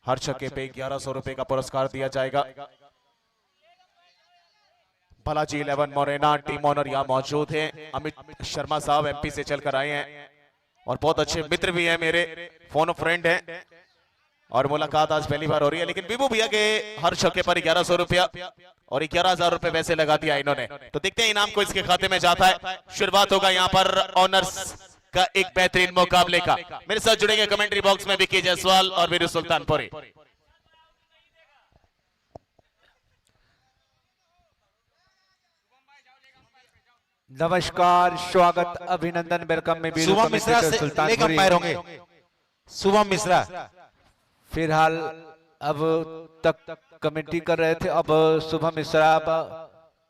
हर छक्के पे 1100 रुपए का पुरस्कार दिया जाएगा। बालाजी 11 मोरेना टीम ऑनर यहाँ मौजूद है। अमित शर्मा साहब एमपी से चलकर आए हैं और बहुत अच्छे मित्र भी हैं मेरे, फोन फ्रेंड हैं और मुलाकात आज पहली बार हो रही है। लेकिन बीबू भैया के हर छक्के पर 1100 रुपया और 11,000 रुपए वैसे लगा दिया इन्होंने, तो देखते हैं इनाम को इसके खाते में जाता है। शुरुआत होगा यहाँ पर ऑनर्स का एक बेहतरीन मुकाबले का। मेरे साथ जुड़ेंगे कमेंट्री बॉक्स में विकी जायसवाल और वीरू सुल्तानपुरी। नमस्कार, स्वागत, अभिनंदन, वेलकम में शुभम मिश्रा से सुल्तानपुरी होंगे। शुभम मिश्रा फिलहाल अब तक कमेंट्री कर रहे थे, अब शुभम मिश्रा अब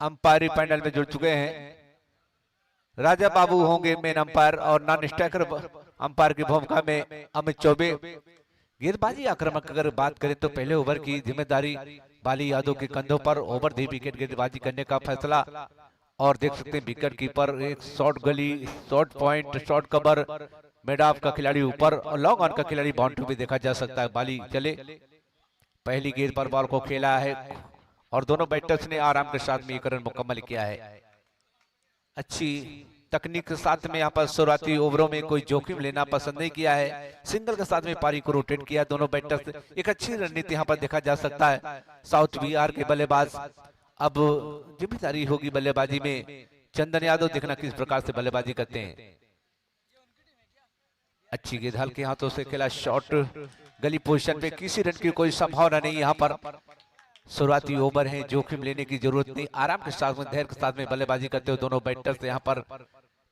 अंपायरी पैनल में जुड़ चुके हैं। राजा बाबू होंगे मेन अंपायर और नॉन स्ट्राइकर अंपायर की भूमिका में अमित चौबे। गेंदबाजी आक्रामक अगर बात करें तो पहले ओवर की जिम्मेदारी बाली यादव के कंधों पर, ओवर दी विकेट गेंदबाजी करने का फैसला। और देख सकते हैं विकेट कीपर एक शॉर्ट गली, short point, short cover, mid of का खिलाड़ी ऊपर और लॉन्ग ऑन का खिलाड़ी बाउंड्री भी देखा जा सकता है। बाली चले, पहली गेंद पर बॉल को खेला है और दोनों बैटर्स ने आराम के साथ में एक रन मुकम्मल किया है। अच्छी तकनीक के साथ में यहाँ पर शुरुआती ओवरों में कोई जोखिम लेना पसंद नहीं किया है, सिंगल के साथ में पारी को रोटेट किया दोनों बैटर्स। एक अच्छी रणनीति यहाँ पर देखा जा सकता है। साउथ बिहार के बल्लेबाज अब जिम्मेदारी होगी बल्लेबाजी में, चंदन यादव देखना किस प्रकार से बल्लेबाजी करते हैं। अच्छी गेंद हल्के हाथों से खेला, शॉट गली पोजीशन पे, किसी रन की कोई संभावना नहीं यहाँ पर। शुरुआती ओवर है, जोखिम लेने की जरूरत नहीं, आराम के साथ में, धैर्य के साथ में बल्लेबाजी करते हुए दोनों बैटर्स यहाँ पर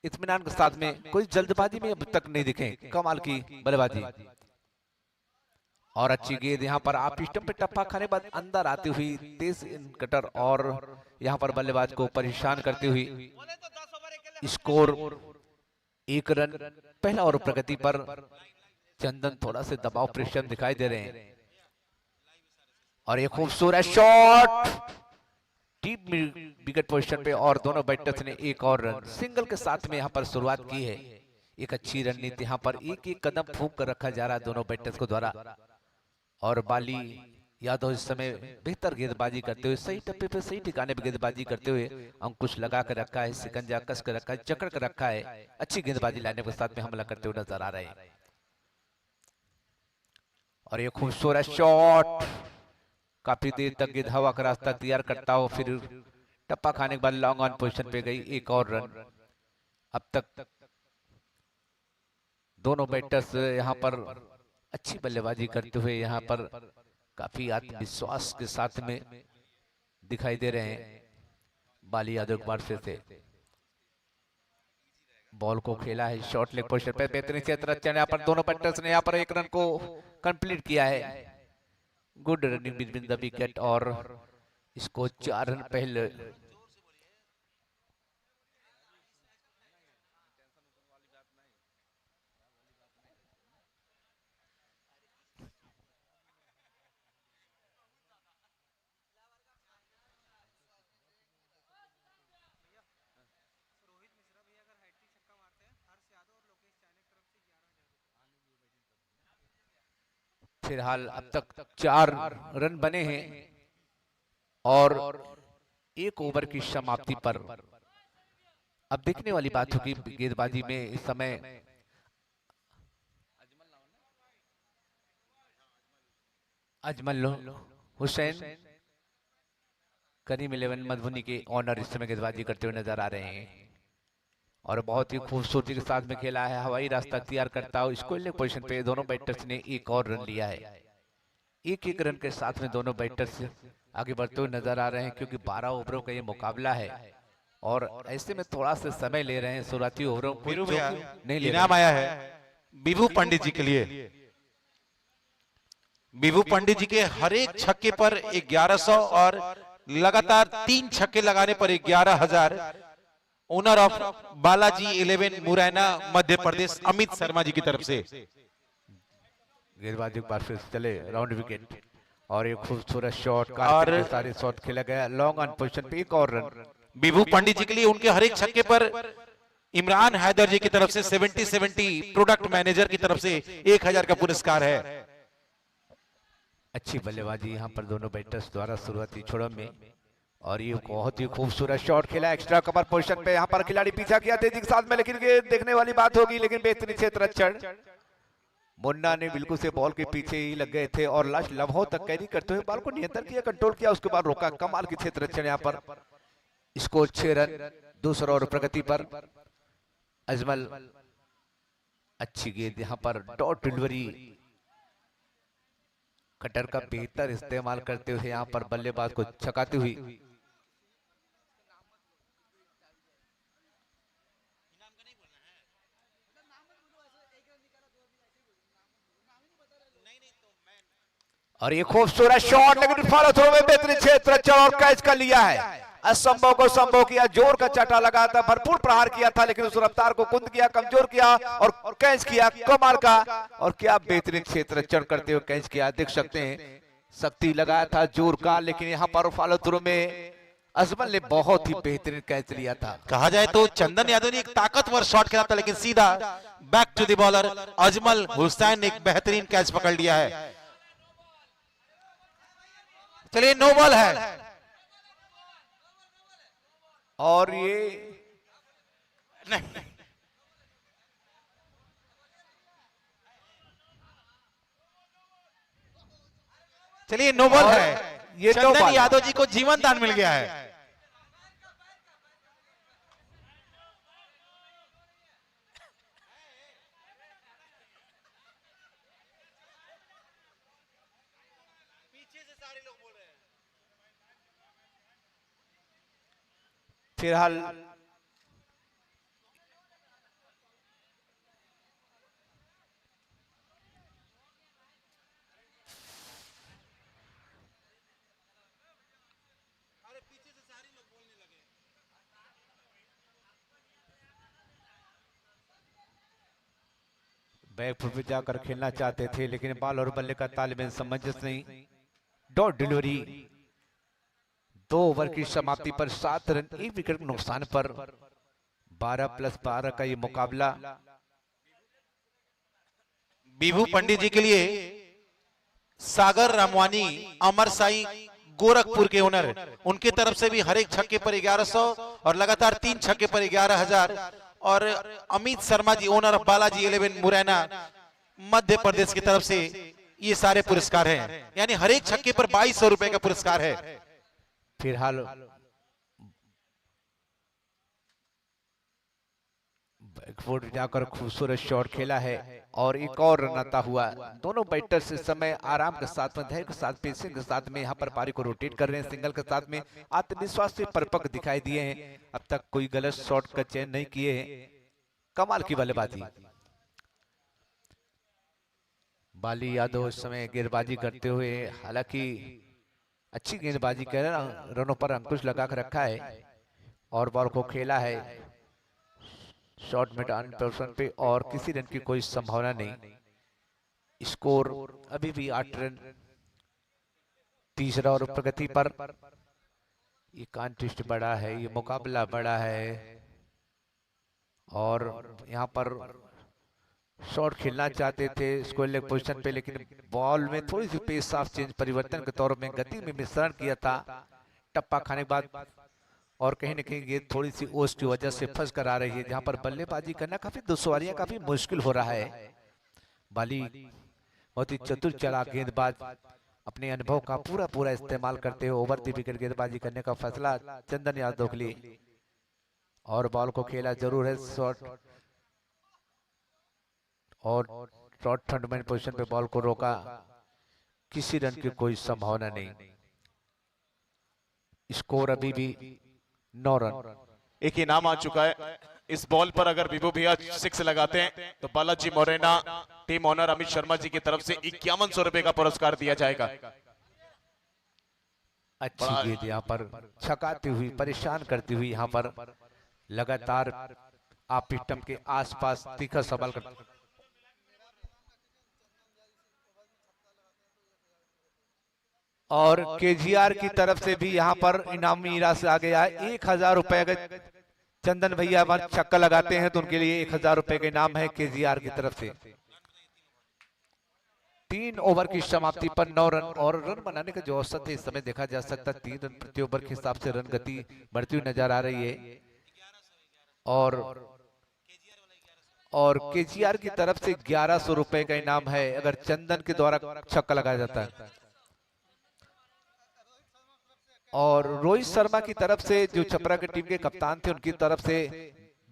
इत्मीनान के साथ में, कोई जल्दबाजी में अब तक नहीं दिखे। कमाल की बल्लेबाजी और अच्छी गेंद यहाँ पर आप स्टंप पे टप्पा खाने बाद अंदर आती हुई तेज कटर और यहाँ पर बल्लेबाज को परेशान करती हुई। स्कोर 1 रन, पहला ओवर प्रगति पर। चंदन थोड़ा से दबाव प्रेशर दिखाई दे रहे हैं और एक खूबसूरत शॉट डीप विकेट पोजीशन पे और दोनों बैटर्स ने एक और रन सिंगल के साथ में यहाँ पर शुरुआत की है। एक अच्छी रणनीति यहाँ पर, एक एक कदम फूंक कर रखा जा रहा है दोनों बैटर्स को द्वारा। और बाली यादव इस समय बेहतर गेंदबाजी करते हुए, सही टप्पे पे सही ठिकाने पे गेंदबाजी करते हुए अंकुश लगा कर रखा है, सिकंजा कस कर रखा है, जकड़ कर रखा है। अच्छी गेंदबाजी लाने के साथ में हमला करते हुए नजर आ रहे हैं। और ये खूबसूरत शॉट काफी देर तक गेंद हवा का रास्ता तैयार करता हो, फिर टप्पा खाने के बाद लॉन्ग ऑन पोजीशन पे गई, एक और रन। अब तक दोनों बैटर्स यहाँ पर अच्छी बल्लेबाजी करते हुए यहाँ पर काफी आत्मविश्वास के साथ में दिखाई दे रहे हैं। बाली यादव एक बार फिर से बॉल को खेला है, शॉर्ट लेग पोजीशन पे बेहतरीन से यहाँ पर दोनों बैटर्स ने यहाँ पर एक रन को कंप्लीट किया है। Good running between the wicket और इसको 4 रन पहले। फिलहाल अब तक 4 रन बने हैं और 1 ओवर की समाप्ति पर अब देखने वाली बात होगी गेंदबाजी में इस समय। अजमल हुसैन करीम 11 मधुबनी के ऑनर इस समय गेंदबाजी करते हुए नजर आ रहे हैं और बहुत ही खूबसूरती के साथ में खेला है, हवाई रास्ता तैयार करता हो। स्कोर पोजीशन पे दोनों बैटर्स ने एक और रन लिया है। एक एक रन के साथ में दोनों बैटर्स आगे बढ़ते हुए नजर आ रहे हैं क्योंकि 12 ओवरों का ये मुकाबला है और ऐसे में थोड़ा सा समय ले रहे हैं शुरुआती ओवरों को। नहीं, इनाम आया है बीबू पंडित जी के लिए। बीबू पंडित जी के हर एक छक्के पर 1100 और लगातार 3 छक्के लगाने पर 11,000। ओनर ऑफ बालाजी 11 मुरैना मध्य प्रदेश अमित शर्मा जी की तरफ से। गेंदबाजी एक बार फिर चले, राउंड विकेट और एक खूबसूरत शॉट और सारे शॉट खेला गया, लॉन्ग ऑन पोजीशन पे एक और रन बीबू पंडित जी के लिए। उनके हर एक छक्के पर इमरान हैदर जी की तरफ से 70-70 प्रोडक्ट मैनेजर की तरफ से 1,000 का पुरस्कार है। अच्छी बल्लेबाजी यहाँ पर दोनों बैटर्स द्वारा शुरुआती छोड़ों में। और ये बहुत ही खूबसूरत शॉट खेला एक्स्ट्रा कवर पोजीशन पे। यहाँ पर खिलाड़ी पीछा किया तेजी के साथ में, लेकिन ये देखने वाली बात होगी, लेकिन बेहतरीन क्षेत्र रक्षण मुन्ना ने बिल्कुल से बॉल के पीछे ही लग गए थे और लास्ट लम्हों तक कैरी करते हुए बॉल को नियंत्रण किया, कंट्रोल किया, उसके बाद रोका। कमाल की क्षेत्र रक्षण यहाँ पर। स्कोर 6 रन दूसरा और प्रगति पर। अजमल अच्छी गेंद यहाँ पर डॉट डिलीवरी, कटर का बेहतर इस्तेमाल करते हुए यहाँ पर बल्लेबाज को छकाती हुई। और ये खूबसूरत शॉट, लेकिन फॉलो थ्रो में बेहतरीन क्षेत्र और कैच कर लिया है। असंभव को संभव किया, जोर का चाटा लगा था, भरपूर प्रहार किया था, लेकिन उस रफ्तार को कुंद किया, कमजोर किया और कैच किया कमाल का। और क्या बेहतरीन क्षेत्र चढ़ करते हुए कैच किया, देख सकते हैं। शक्ति लगाया था जोर का, लेकिन यहाँ पर फॉलो थ्रो में अजमल ने बहुत ही बेहतरीन कैच लिया था। कहा जाए तो चंदन यादव ने एक ताकतवर शॉट खेला था, लेकिन सीधा back to the bowler Ajmal Hussain ने एक बेहतरीन कैच पकड़ लिया है। चलिए नो बॉल है और ये नहीं, चलिए नो बॉल है। ये चंदन यादव जी को जीवन दान मिल गया है। फिलहाल बैकफुट पे जाकर खेलना चाहते थे, लेकिन बॉल और बल्ले का तालमेल समंजस नहीं। डॉट डिलीवरी, 2 ओवर की समाप्ति पर 7 रन 1 विकेट के नुकसान पर 12+12 का ये मुकाबला। बीभू पंडित जी के लिए सागर रामवानी अमर साई गोरखपुर के ओनर, उनकी तरफ से भी हर एक छक्के पर 1100 और लगातार 3 छक्के पर 11,000। और अमित शर्मा जी ओनर ऑफ बालाजी 11 मुरैना मध्य प्रदेश की तरफ से ये सारे पुरस्कार हैं, यानी हर एक छक्के पर 2200 रुपए का पुरस्कार है। फिलहाल बैकफुट जाकर खूबसूरत शॉट खेला है और एक और रन आता हुआ। दोनों बैटर्स इस समय आराम के साथ में, धैर्य के साथ, पेशेंस के साथ में यहाँ पर पारी को रोटेट कर रहे हैं। सिंगल के साथ में आत्मविश्वास से परिपक्व दिखाई दिए हैं। अब तक कोई गलत शॉट का चयन नहीं किए हैं। कमाल की बल्लेबाजी। बाली यादव इस समय गेंदबाजी करते हुए, हालांकि अच्छी गेंदबाजी कर रनों पर अंकुश लगा कर रखा है और बॉल को खेला है शॉर्ट मिड ऑन पोजीशन पे और किसी रन की कोई संभावना नहीं। स्कोर अभी भी 8 रन तीसरा और प्रगति पर। ये कॉन्टेस्ट बड़ा है, ये मुकाबला बड़ा है और यहाँ पर शॉट खेलना चाहते थे स्कोर लेग पोजीशन पे, लेकिन बॉल में थोड़ी सी पेस ऑफ चेंज परिवर्तन के तौर में गति में मिश्रण किया था टप्पा खाने के बाद, और कहीं न कहीं ये थोड़ी सी ओस की वजह से फंस कर आ रही है, जहां पर बल्लेबाजी करना काफी दुश्वारियां, काफी मुश्किल हो रहा है। बाली बहुत ही चतुर चालाक गेंदबाज, अपने अनुभव का पूरा इस्तेमाल करते हुए ओवर द विकेट गेंदबाजी करने का फैसला चंदन यादव के लिए। और बॉल को खेला जरूर है शॉट और शॉर्ट फंडामेंट पोजीशन पे बॉल को रोका, किसी रन की कोई संभावना नहीं। स्कोर अभी भी 9 रन। एक इनाम आ चुका है इस बॉल पर। अगर विभू भैया 6 लगाते हैं तो बालाजी मुरैना टीम ओनर अमित शर्मा जी की तरफ से 5100 रुपए का पुरस्कार दिया जाएगा। अच्छी गेंद यहाँ पर छकाती हुई, परेशान करती हुई, यहाँ पर लगातार आप पिस्टम के आसपास तीखा सवाल कर। और केजीआर की तरफ से भी यहाँ पर इनामी राशि आ गया है 1000 रुपए। अगर चंदन भैया छक्का लगाते हैं तो उनके लिए 1000 रुपए का इनाम है केजीआर की तरफ से। 3 ओवर की समाप्ति पर 9 रन और रन बनाने का जो औसत है इस समय देखा जा सकता है 3 रन प्रति ओवर के हिसाब से रन गति बढ़ती हुई नजर आ रही है। और केजीआर की तरफ से 1100 रुपए का इनाम है अगर चंदन के द्वारा छक्का लगाया जाता है। और रोहित शर्मा की तरफ से जो छपरा की टीम के कप्तान थे उनकी तरफ से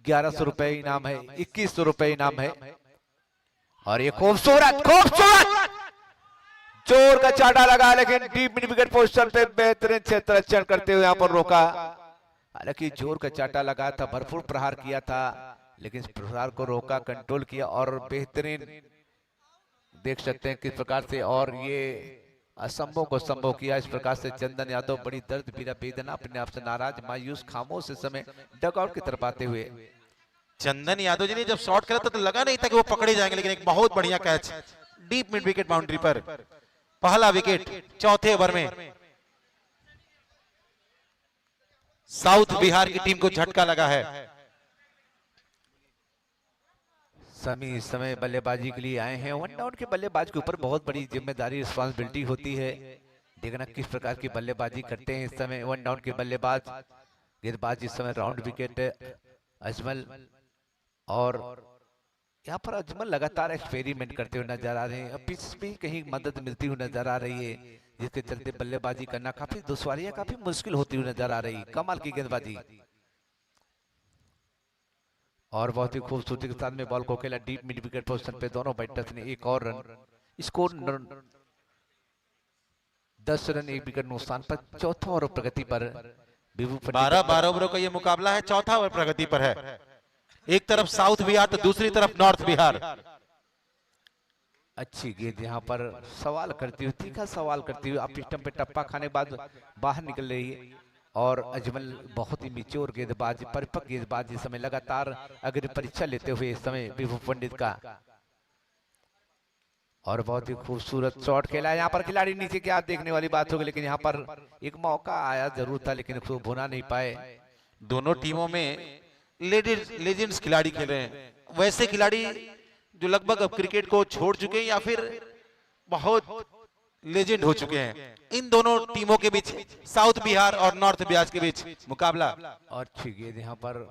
1100 रुपए इनाम है, 2100 रुपए इनाम है। और ये खूबसूरत जोर का चाटा लगा लेकिन डीप मिड विकेट पोजीशन पे बेहतरीन क्षेत्र रक्षण करते हुए यहाँ पर रोका। हालांकि जोर का चाटा लगा था, भरपूर प्रहार किया था, लेकिन इस प्रहार को रोका, कंट्रोल किया और बेहतरीन देख सकते हैं किस प्रकार से और ये असंभव को संभव किया। इस प्रकार से चंदन यादव बड़ी दर्द पीड़ा बेदना अपने आप से नाराज मायूस खामोश इस समय डगआउट की तरफ आते हुए। चंदन यादव जी ने जब शॉट करा था तो लगा नहीं था कि वो पकड़े जाएंगे, लेकिन एक बहुत बढ़िया catch deep mid wicket boundary पर, पहला विकेट चौथे ओवर में। साउथ बिहार की टीम को झटका लगा है। समी इस समय बल्लेबाजी के लिए आए हैं। वन डाउन के बल्लेबाज के ऊपर बहुत बड़ी जिम्मेदारी रिस्पांसिबिलिटी होती है। देखना किस प्रकार की बल्लेबाजी करते हैं इस समय वन डाउन के बल्लेबाज। गेंदबाज इस समय राउंड विकेट अजमल, और यहाँ पर अजमल लगातार एक्सपेरिमेंट करते हुए नजर आ रहे हैं। अब पिच भी कहीं मदद मिलती हुई नजर आ रही है, जिसके चलते बल्लेबाजी करना काफी दुश्वारी, काफी मुश्किल होती हुई नजर आ रही है। कमाल की गेंदबाजी और बहुत ही खूबसूरती के साथ में बॉल को खेला डीप मिड विकेट पोजीशन पे। दोनों बैटर्स ने एक और रन, स्कोर 10 रन 1 विकेट नुकसान पर। चौथा ओवर प्रगति पर 12 ओवरों का ये मुकाबला है, चौथा ओवर प्रगति पर है। एक तरफ साउथ बिहार तो दूसरी तरफ नॉर्थ बिहार। अच्छी गेंद यहाँ पर सवाल करती हुई, तीखा सवाल करती हुई आप स्टंप पे टप्पा खाने के बाद बाहर निकल रही है। और अजमल बहुत ही मिच्योर गेंदबाज, परिपक्व गेंदबाज इस समय लगातार अग्नि परीक्षा लेते हुए इस समय विभू पंडित का। और बहुत ही खूबसूरत शॉट खेला है यहाँ पर खिलाड़ी नीचे, क्या देखने वाली बात होगी, लेकिन यहाँ पर एक मौका आया जरूर था लेकिन उसको भुना नहीं पाए। दोनों टीमों में लेजेंड्स खिलाड़ी खेल रहे हैं, वैसे खिलाड़ी जो लगभग अब क्रिकेट को छोड़ चुके हैं या फिर बहुत लेजेंड हो चुके हैं। इन दोनों टीमों के बीच, साउथ बिहार और नॉर्थ बिहार के बीच मुकाबला। और अच्छी गेंद यहाँ पर,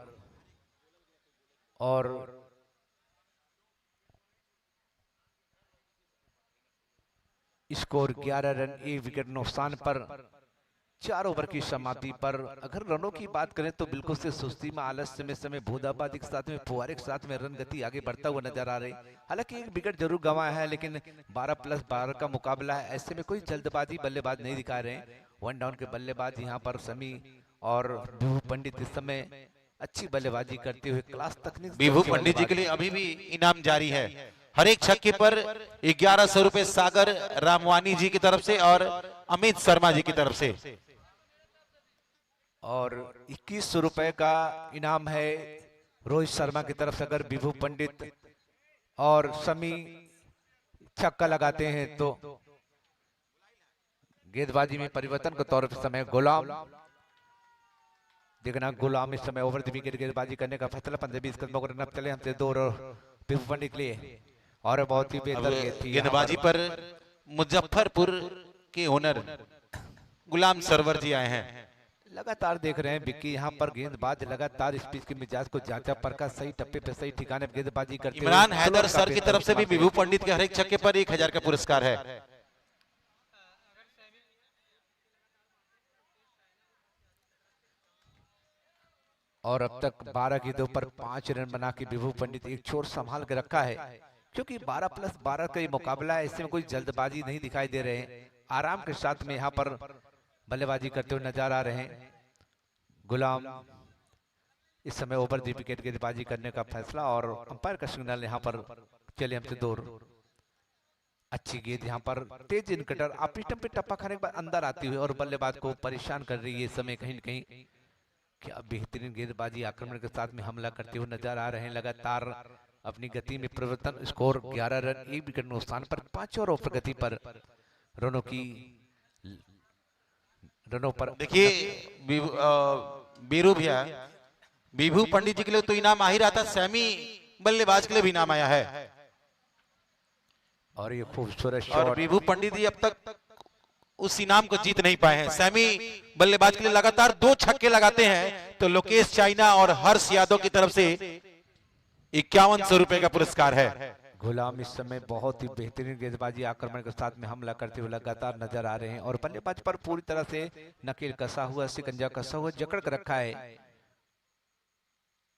और स्कोर 11 रन 1 विकेट नुकसान पर 4 ओवर की समाप्ति पर। अगर रनों की बात करें तो बिल्कुल से सुस्ती में, आलस्य में समय बूंदाबांदी के साथ में, फुहारे के साथ में रन गति आगे बढ़ता हुआ नजर आ रही। हालांकि एक विकेट जरूर गंवाया है, लेकिन 12+12 का मुकाबला है, ऐसे में कोई जल्दबाजी बल्लेबाज नहीं दिखा रहे हैं। वन डाउन के बल्लेबाज यहाँ पर समी और विभू पंडित इस समय अच्छी बल्लेबाजी करते हुए क्लास तकनीक। विभू पंडित जी के लिए अभी भी इनाम जारी है। हर एक छक्के पर 1100 रुपए सागर रामवानी जी की तरफ से और अमित शर्मा जी की तरफ से, और 2100 रुपए का इनाम है रोहित शर्मा की तरफ से। अगर विभू पंडित और समी छक्का लगाते हैं तो गेंदबाजी में परिवर्तन के तौर पर समय गुलाम, देखना गुलाम इस समय ओवर द विकेट गेंदबाजी करने का फैसला। 15-20 कदमों को रन चले हमसे 2 और विभू पंडित के लिए। और बहुत ही बेहतर गेंदबाजी पर मुजफ्फरपुर के ओनर गुलाम सरवर जी आए हैं। लगातार देख रहे हैं विक्की, यहाँ पर गेंदबाज लगातार इस पिच के मिजाज को जांचा परखा, सही टप्पे पे सही ठिकाने पे गेंदबाजी करते हैं। इमरान हैदर सर की तरफ से भी विभू पंडित के हर एक छक्के पर 1000 का पुरस्कार है। और अब तक 12 गेंदों पर 5 रन बना के विभू पंडित एक छोर संभाल के रखा है, क्योंकि 12+12 का ये मुकाबला है, इसमें कोई जल्दबाजी नहीं दिखाई दे रहे हैं। आराम के साथ में यहाँ पर बल्लेबाजी करते हुए नजर आ रहे हैं। गुलाम इस समय ओवर द विकेट गेंदबाजी करने का फैसला, और अंपायर का सिग्नल यहाँ पर चले हमसे 2। अच्छी गेंद यहाँ पर तेज इन कटर आप पे टप्पा खाने के बाद अंदर आती हुई और बल्लेबाज को परेशान कर रही है इस समय कहीं न कहीं। क्या बेहतरीन गेंदबाजी आक्रमण के साथ में हमला करते हुए नजर आ रहे हैं। लगातार अपनी गति में परिवर्तन। स्कोर 11 रन 1 विकेट नुकसान पर 5 और प्रगति पर रनों पर। देखिए बीरू भैया, विभू पंडित जी के लिए तो इनाम आ ही रहा था, सैमी बल्लेबाज के लिए भी इनाम आया है। और ये खूबसूरत और शॉट। विभू पंडित जी अब तक उस इनाम को जीत नहीं पाए हैं। सैमी बल्लेबाज के लिए लगातार 2 छक्के लगाते हैं तो लोकेश चाइना और हर्ष यादव की तरफ से 5100 रुपए का पुरस्कार है। गुलाम इस समय बहुत ही बेहतरीन गेंदबाजी आक्रमण के साथ में हमला करते हुए लगातार नजर आ रहे हैं और बल्लेबाज पर पूरी तरह से नकेल कसा हुआ, सिकंजा कसा हुआ, जकड़ कर रखा है।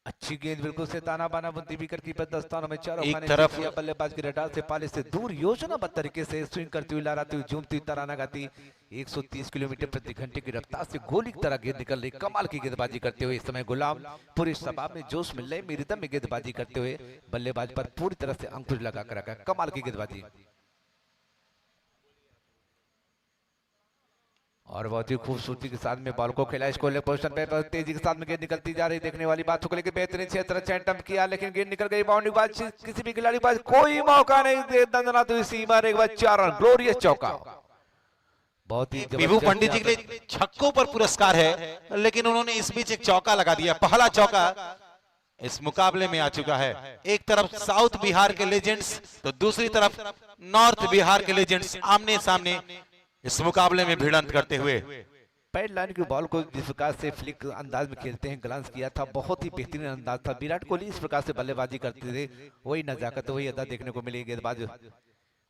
अच्छी गेंद बिल्कुल से ताना बाना बुद्धि विकेट कीपर दस्तानों में चारों एक खाने तरफ से किया, बल्लेबाज की रडार से पाले से दूर योजनाबद्ध तरीके से स्विंग करती हुई, लहराती हुई, झूमती हुई, तराना गाती 130 किलोमीटर प्रति घंटे की रफ्तार से गोली की तरह गेंद निकल रही, कमाल की गेंदबाजी करते हुए इस समय गुलाम पूरे सभा में जोश मिल रहे, मेरी दम में गेंदबाजी करते हुए बल्लेबाज पर पूरी तरह से अंकुश लगा कर रखा, कमाल की गेंदबाजी। और बहुत ही खूबसूरती के साथ में बॉल को खेला, इसको ले पोजीशन पे तेजी के साथ में गेंद निकलती जा रही, देखने वाली बात को लेकर बेहतरीन क्षेत्र चैंटम किया, लेकिन गेंद निकल गई बाउंड्री के बाद, किसी भी खिलाड़ी के पास कोई मौका नहीं दे, दंदनाते हुई सीमा एक बार 4 रन, ग्लोरियस चौका। बहुत ही विभू पंडित जी के लिए छक्कों पर पुरस्कार है, लेकिन उन्होंने इस बीच एक चौका लगा दिया। पहला चौका इस मुकाबले में आ चुका है। एक तरफ साउथ बिहार के लेजेंड्स तो दूसरी तरफ नॉर्थ बिहार के लेजेंड्स आमने सामने इस मुकाबले में भिड़ंत करते हुए। पैड लाइन की बॉल को जिस प्रकार से फ्लिक अंदाज में खेलते हैं, ग्लांस किया था, बहुत ही बेहतरीन अंदाज था। विराट कोहली इस प्रकार से बल्लेबाजी करते थे, वही नजाकत, वही अदा देखने को मिली। गेंदबाज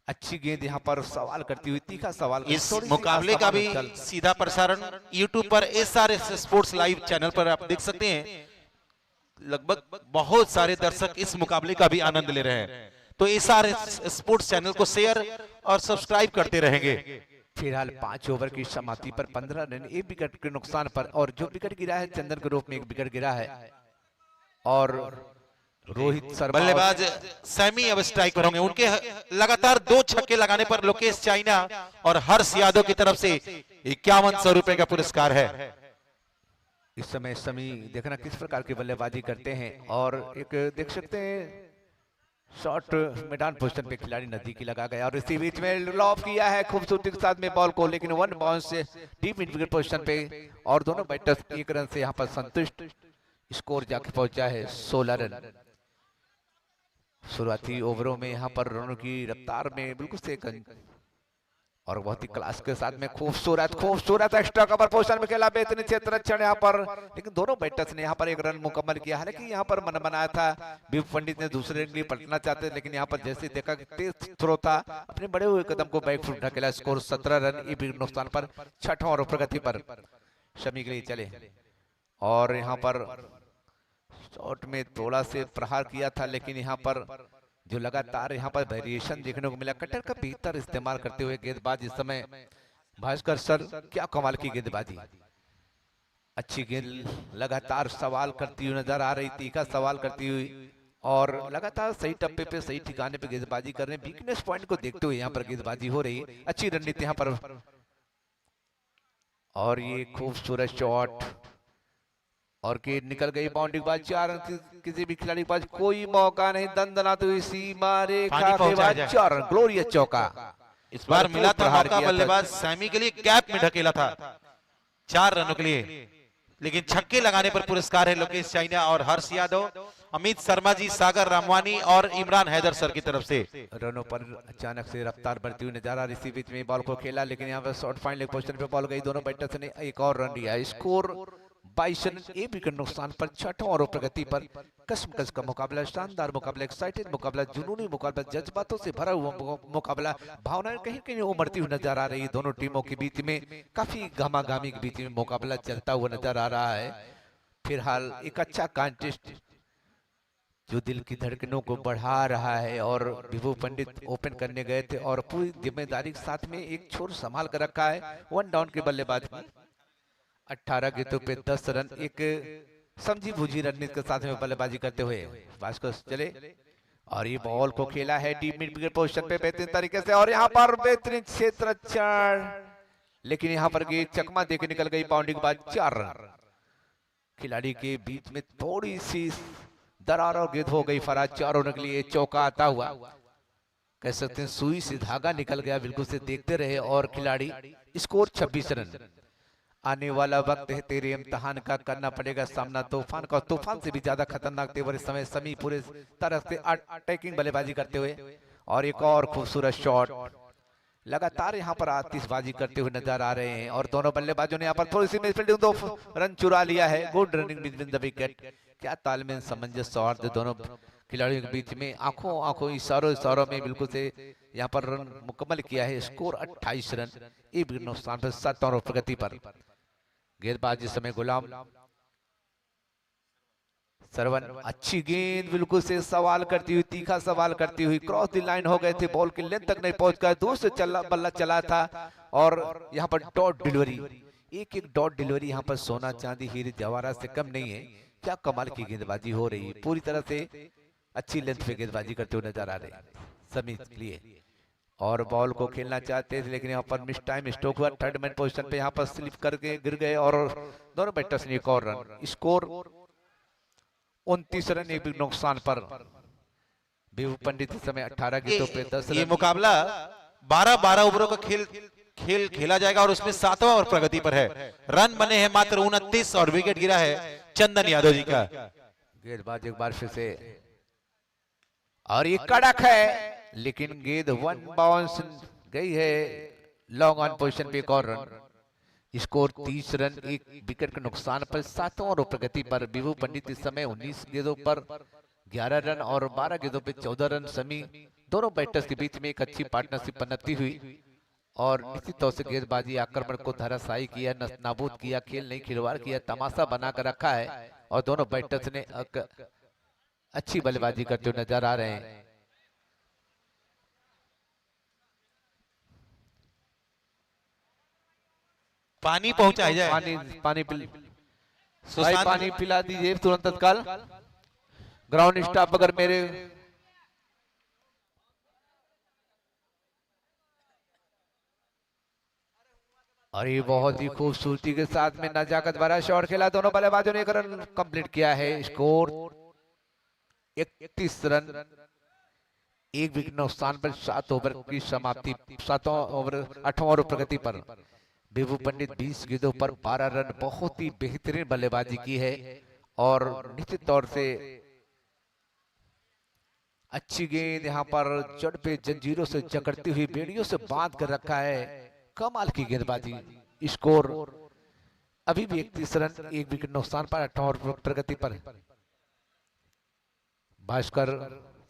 अच्छी गेंद यहाँ पर सवाल करती हुई, तीखा सवाल। इस मुकाबले का भी सीधा प्रसारण YouTube पर SRS स्पोर्ट्स लाइव चैनल पर आप देख सकते हैं। लगभग बहुत सारे दर्शक इस मुकाबले का भी आनंद ले रहे हैं, तो SRS स्पोर्ट्स चैनल को शेयर और सब्सक्राइब करते रहेंगे। फिलहाल 5 ओवर की समाप्ति पर 15 रन, 1 विकेट के नुकसान पर, और जो विकेट गिरा है चंदन के रूप में 1 विकेट गिरा है। और रोहित शर्मा बल्लेबाज सैमी अब स्ट्राइक पर होंगे। उनके लगातार 2 छक्के लगाने पर लोकेश चाइना और हर्ष यादव की तरफ से 5100 रुपए का पुरस्कार है। इस समय समी देखना किस प्रकार की बल्लेबाजी करते हैं, और एक देख सकते हैं शॉट मैदान पोजीशन पे खिलाड़ी नजदीकी लगा गया, और इसी बीच में लॉब किया है खूबसूरती के साथ में बॉल को, लेकिन 1 बाउंस से डीप मिड विकेट पोजीशन पे, और दोनों बैटर्स 1 रन से यहां पर संतुष्ट। स्कोर जाके पहुंचा है 16 रन। शुरुआती ओवरों में यहां पर रनों की रफ्तार में बिल्कुल से और बहुत ही क्लास के साथ में खूबसूरत एक्स्ट्रा कवर पोजीशन में खेला, बेहतरीन क्षेत्र रक्षण यहाँ पर, लेकिन दोनों बैटर्स ने यहाँ पर 1 रन मुकम्मल किया। हालांकि यहाँ पर मन बनाया था, विभू पंडित ने दूसरे रन के लिए पलटना चाहते, लेकिन यहाँ पर जैसे देखा कि तेज थ्रो था, अपने बड़े हुए कदम को बैक फुट ढकेला। स्कोर 17 रन, एक विकेट नुकसान पर, 6वां ओवर प्रगति पर शमी के लिए चले। और यहाँ पर शॉट में थोड़ा से प्रहार किया था, लेकिन यहाँ पर जो लगातार यहाँ पर वेरिएशन देखने को मिला, कटर का बेहतर इस्तेमाल करते हुए गेंदबाज इस समय भास्कर सर, क्या कमाल की गेंदबाजी। अच्छी गेंद लगातार सवाल करती हुई नजर आ रही, तीखा सवाल करती हुई, और लगातार सही टप्पे पे सही ठिकाने पे गेंदबाजी कर रहे हैं। वीकनेस पॉइंट को देखते हुए यहाँ पर गेंदबाजी हो रही है, अच्छी रणनीति यहाँ पर। और ये खूबसूरत शॉट, और गेंद निकल गई बाउंड्री के बाद, 4 रन, किसी भी खिलाड़ी के पास कोई मौका नहीं, दंदनाते हुई सीमा रेखा के बाद 4 रन, ग्लोरियस चौका। इस बार मिला था मौका, बल्लेबाज सैमी के लिए गैप में ढकेला था 4 रनों के लिए, लेकिन छक्के लगाने पर पुरस्कार है लोकेश चाइना और हर्ष यादव, अमित शर्मा जी, सागर रामवानी और इमरान हैदर सर की तरफ से। रनों पर अचानक से रफ्तार बढ़ती हुई नजर आ रही, इसी बीच में बॉल को खेला, लेकिन यहाँ पर शॉर्ट फाइनल पोजीशन पे बॉल गई, दोनों बैटर्स ने 1 और रन लिया। स्कोर 22 रन, 1 विकेट नुकसान पर, 6वां ओवर प्रगति पर। कसमकस का मुकाबला, शानदार मुकाबला, एक्साइटेड मुकाबला, जुनूनी मुकाबला, जज्बातों से भरा हुआ मुकाबला, भावनाएं कहीं कहीं उमड़ती हुई नजर आ रही दोनों टीमों के बीच में, काफी घमाघामी के बीच में मुकाबला चलता हुआ नजर आ रहा है। फिलहाल एक अच्छा कॉन्टेस्ट जो दिल की धड़कनों को बढ़ा रहा है, और विभू पंडित ओपन करने गए थे और पूरी जिम्मेदारी के साथ में एक छोर संभाल कर रखा है। 1 डाउन के बल्लेबाज 18 गेंदों पे 10 रन, एक समझी बूझी रणनीति के साथ में बल्लेबाजी करते हुए भास्कर चले, और ये बॉल को खेला है डीप मिड विकेट पोजीशन पे बेहतरीन तरीके से, और यहाँ पर बेहतरीन क्षेत्र रक्षण, लेकिन यहाँ पर गेंद चकमा देके निकल गई बाउंड्री के बाद, 4 रन। खिलाड़ी के बीच में थोड़ी सी दरार और गेंद हो गई फरार, 4 रनों के लिए चौका आता हुआ, कह सकते हैं सुई से धागा निकल गया, बिल्कुल से देखते रहे और खिलाड़ी। Score 26 run. आने वाला वक्त है तेरे इम्तिहान का, करना पड़ेगा सामना तूफान का, तूफान से भी ज्यादा खतरनाक तेवर इस समय समी पूरे तरह से अटैकिंग बल्लेबाजी करते हुए, और एक और खूबसूरत शॉट, लगातार यहाँ पर आतिशबाजी करते हुए नजर आ रहे हैं और दोनों बल्लेबाजों ने यहाँ पर थोड़ी सी मिसफील्डिंग, 2 रन चुरा लिया है। Good running between the wicket. क्या तालमेल, सामंजस्य, सौहार्द दोनों खिलाड़ियों के बीच में, आंखों इशारों में बिल्कुल से यहाँ पर रन मुकम्मल किया है। स्कोर 28 रन, 1 विकेट नुकसान पर 7 और प्रगति पर। गेंदबाज इस समय गुलाम सरवन, अच्छी गेंद बिल्कुल से सवाल करती हुई, तीखा सवाल करती हुई, क्रॉस द लाइन हो गए थे, बॉल की लेंथ तक नहीं पहुंच गया, दूर से बल्ला चला था और यहाँ पर डॉट डिलीवरी, एक डॉट डिलीवरी यहाँ पर सोना चांदी हीरे जवाहरात से कम नहीं है। क्या कमाल की गेंदबाजी हो रही है, पूरी तरह से अच्छी लेंथ पे गेंदबाजी करते हुए नजर आ रहे हैं सभी लिए। और बॉल को खेलना चाहते थे लेकिन यहाँ पर मिस टाइम स्ट्रोक हुआ, थर्ड मैन पोजीशन पे यहाँ पर स्लिप करके गिर गए और दोनों बैटर्स ने एक और रन। स्कोर 29 रन, 1 विकेट नुकसान पर। बेबू पंडित इस समय 18 गेंदों पे 10 रन। ये मुकाबला 12 ओवरों का खेल खेला जाएगा और उसमें 7वां और प्रगति पर है। रन बने हैं मात्र 29 और विकेट गिरा है चंदन यादव जी का। गेंदबाज एक बार फिर से, और ये कड़क है लेकिन गेंद 1 बाउंस गई है लॉन्ग ऑन पोजीशन पे, एक और रन। स्कोर 30 रन, 1 विकेट के नुकसान पर 7वां और प्रगति पर। बिभू पंडित इस समय 19 गेंदों पर 11 रन और 12 गेंदों पे 14 रन। समी दोनों बैटर्स के बीच में एक अच्छी पार्टनरशिप बनती हुई और निश्चित तौर से गेंदबाजी आक्रमण को धराशायी किया, नाबूद किया, खेल नहीं खिलवाड़ किया, तमाशा बनाकर रखा है और दोनों बैटर्स ने अच्छी बल्लेबाजी करते हुए नजर आ रहे हैं। पानी पहुंचाया जाए, पानी पिला दीजिए तुरंत तत्काल। ग्राउंड स्टाफ अगर मेरे और ये बहुत ही खूबसूरती के साथ में नजाकत भरा शॉट खेला, दोनों बल्लेबाजों ने 1 रन कंप्लीट किया है। स्कोर 31 रन, 1 विकेट नुकसान पर 7 ओवर की समाप्ति, 7वां ओवर 8वां ओवर प्रगति पर। बेबू पंडित 20 गेंदों पर 12 रन, बहुत ही बेहतरीन बल्लेबाजी की है और निश्चित तौर से अच्छी गेंद यहाँ पर जड़ पे जंजीरों से जकड़ती हुई, बेड़ियों से बांध कर रखा है। कमाल की गेंदबाजी। स्कोर अभी भी 31 रन, 1 विकेट नुकसान पर 8वां ओवर प्रगति पर। भास्कर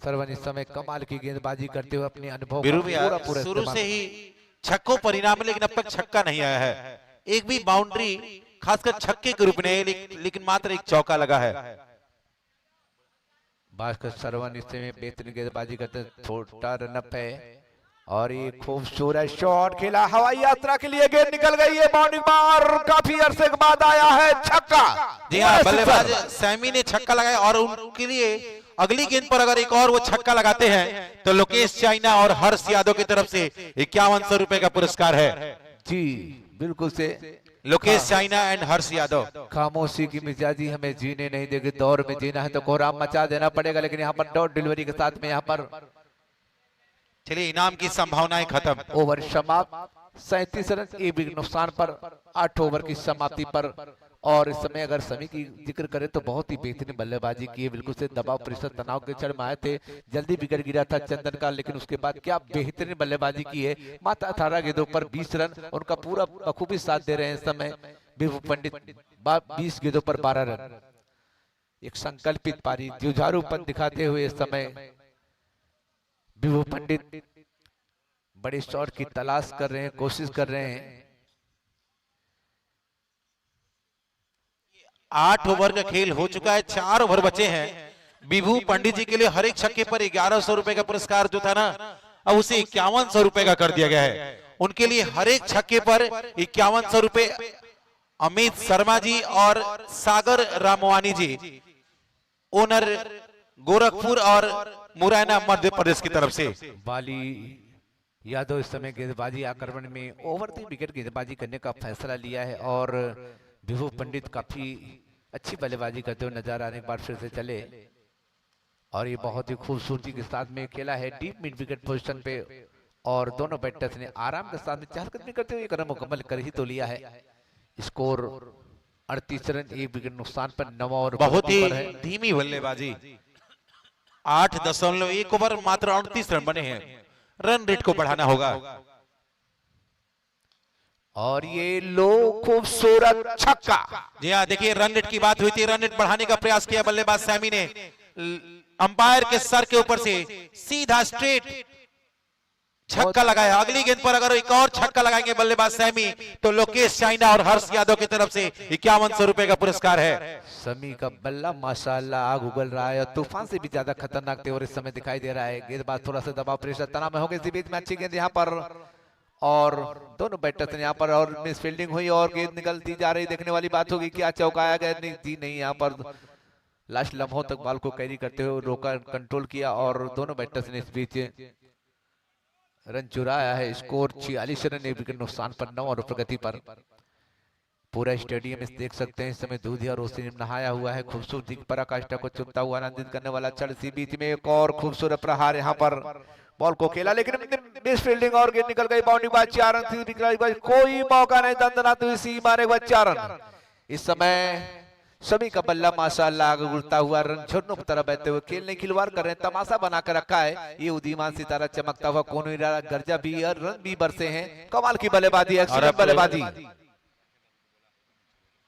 सरवन इस समय कमाल की गेंदबाजी करते हुए अपने अनुभव पूरा शुरू से ही छक्कों परिणाम है, लेकिन अब तक छक्का नहीं आया है। एक भी बाउंड्री खासकर छक्के के रूप में, लेकिन मात्र एक चौका लगा है। भास्कर सरवन इस समय बेहतरीन गेंदबाजी करते, छोटा रनअप है और ये खूबसूरत शॉट खेला, हवाई यात्रा के लिए गेंद निकल गई है, बाउंड्री बार काफी अरसे के बाद आया है छक्का। जी हाँ, बल्लेबाज सैमी ने छक्का लगाया और उनके लिए अगली गेंद पर अगर एक और वो छक्का लगाते हैं तो लोकेश चाइना और हर्ष यादव की तरफ से 5100 रुपए का पुरस्कार है। जी बिल्कुल से, लोकेश चाइना एंड हर्ष यादव। खामोशी की मिजाजी हमें जीने नहीं देगी, दौर में जीना है तो कोहराम मचा देना पड़ेगा, लेकिन यहाँ पर डॉट डिलीवरी के साथ में यहाँ पर चलिए इनाम की संभावनाएं खत्म। ओवर समाप्त, 37 रन, 1 विकेट नुकसान पर 8 ओवर की समाप्ति पर। और इस समय अगर समी की जिक्र करें तो बहुत ही बेहतरीन बल्लेबाजी की है, बिल्कुल से दबाव प्रतिशत तनाव के क्षण में आए थे, जल्दी विकेट गिरा था चंदन का, लेकिन उसके बाद क्या बेहतरीन बल्लेबाजी की है। मात्र 18 गेंदों पर 20 रन, उनका पूरा बखूबी साथ दे रहे हैं इस समय बिभू पंडित। 20 गेंदों पर 12 रन, एक संकल्पित पारी, जुझारूपन दिखाते हुए इस समय बिभू पंडित बड़े शॉट की तलाश कर रहे हैं, कोशिश कर रहे हैं। 8 ओवर का खेल हो चुका है, 4 ओवर बचे हैं। बिभू पंडित जी के लिए हर एक छक्के पर 1100 रुपए का पुरस्कार जो था ना, अब उसे 5100 रुपए का कर दिया गया है। उनके लिए हर एक छक्के पर 5100 रुपए अमित शर्मा जी और सागर रामवानी जी, ओनर गोरखपुर और मुरैना मध्य प्रदेश की तरफ से। बाली यादव इस समय गेंदबाजी आक्रमण में ओवर द विकेट गेंदबाजी करने का फैसला लिया है और बिभू पंडित काफी अच्छी बल्लेबाजी करते हुए नजर आने के बाद फिर से चले और ये बहुत ही खूबसूरती के साथ में खेला है डीप मिड विकेट पोजीशन पे और दोनों बैटर्स ने आराम के साथ में चहलकदमी करते हुए रन मुकम्मल कर ही तो लिया है। स्कोर 38 रन, 1 विकेट नुकसान पर 9वां ओवर बहुत ही धीमी बल्लेबाजी। 8.1 ओवर मात्र 38 रन बने हैं। रन रेट को बढ़ाना होगा। और ये लो खूबसूरत छक्का। जी हाँ, देखिए रन रेट की बात हुई थी, रन रेट बढ़ाने का प्रयास किया बल्लेबाज सैमी ने। अंपायर के सर के ऊपर से सीधा स्ट्रेट छक्का लगाया। अगली गेंद पर अगर एक और छक्का लगाएंगे बल्लेबाज सैमी तो लोकेश चाइना और हर्ष यादव की तरफ से 5100 रुपए का पुरस्कार है। समी का बल्ला माशाल्लाह आग उगल रहा है और तूफान से भी ज्यादा खतरनाक तेवर इस समय दिखाई दे रहा है। गेंदबाज थोड़ा सा दबाव प्रेशर तनाव में हो गए। इसी बीच में अच्छी गेंद यहाँ पर और दोनों बैटर्स ने यहाँ पर और मिस फील्डिंग हुई और गेंद निकलती जा रही। देखने वाली बात होगी क्या चौकाया गया नहीं। यहाँ पर लास्ट लम्हों तक बॉल को कैरी करते हुए रोका, कंट्रोल किया और दोनों बैटर्स ने इस बीच रन चुराया है। स्कोर 46 रन, एक विकेट नुकसान पर 9 और प्रगति पर। पूरा स्टेडियम इस देख सकते हैं इस समय दूधिया रोशनी में नहाया हुआ है। खूबसूरती की पराकाष्ठा को चुनता हुआ आनंदित करने वाला चढ़ सी बीच में एक और खूबसूरत प्रहार यहाँ पर बॉल को खेला लेकिन मिस फील्डिंग और गेंद निकल गई। बाउंड्री बाज 4 रन, कोई मौका नहीं। दंदनाते हुए सी मारे 4 रन। इस समय सभी का बल्ला माशाल्लाह आगे उड़ता हुआ रन छोड़ने की तरफ बहते हुए खेलने खिलवाड़ कर रहे हैं। तमाशा बनाकर रखा है ये उदीयमान सितारा चमकता हुआ कोने गर्जा भी और रन भी बरसे हैं। कमाल की बल्लेबाजी, एक्सीलेंट बल्लेबाजी,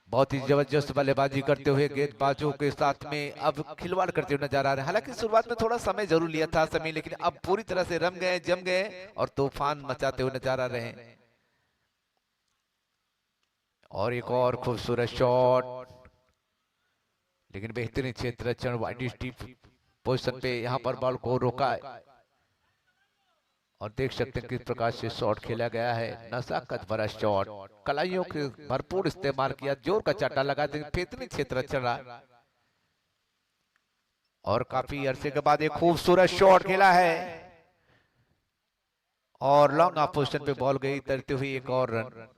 बहुत ही जबरदस्त बल्लेबाजी करते हुए गेंदबाजों के साथ में अब खिलवाड़ करते हुए नजर आ रहे हैं। हालांकि शुरुआत में थोड़ा समय जरूर लिया था समी, लेकिन अब पूरी तरह से रम गए, जम गए और तूफान मचाते हुए नजर आ रहे हैं। और एक और खूबसूरत शॉट, लेकिन बेहतरीन क्षेत्र चरण वाइड स्टीप पोजीशन पे यहाँ पर बॉल को रोका है और देख सकते हैं किस प्रकार से शॉट खेला गया है। नजाकत भरा शॉट, कलाइयों के भरपूर इस्तेमाल किया, जोर का चाटा लगा, बेहतरीन क्षेत्र चल रहा और काफी अरसे के बाद एक खूबसूरत शॉट खेला है और लॉन्ग ऑफ पोजीशन पे बॉल गई तरते हुई एक और रन।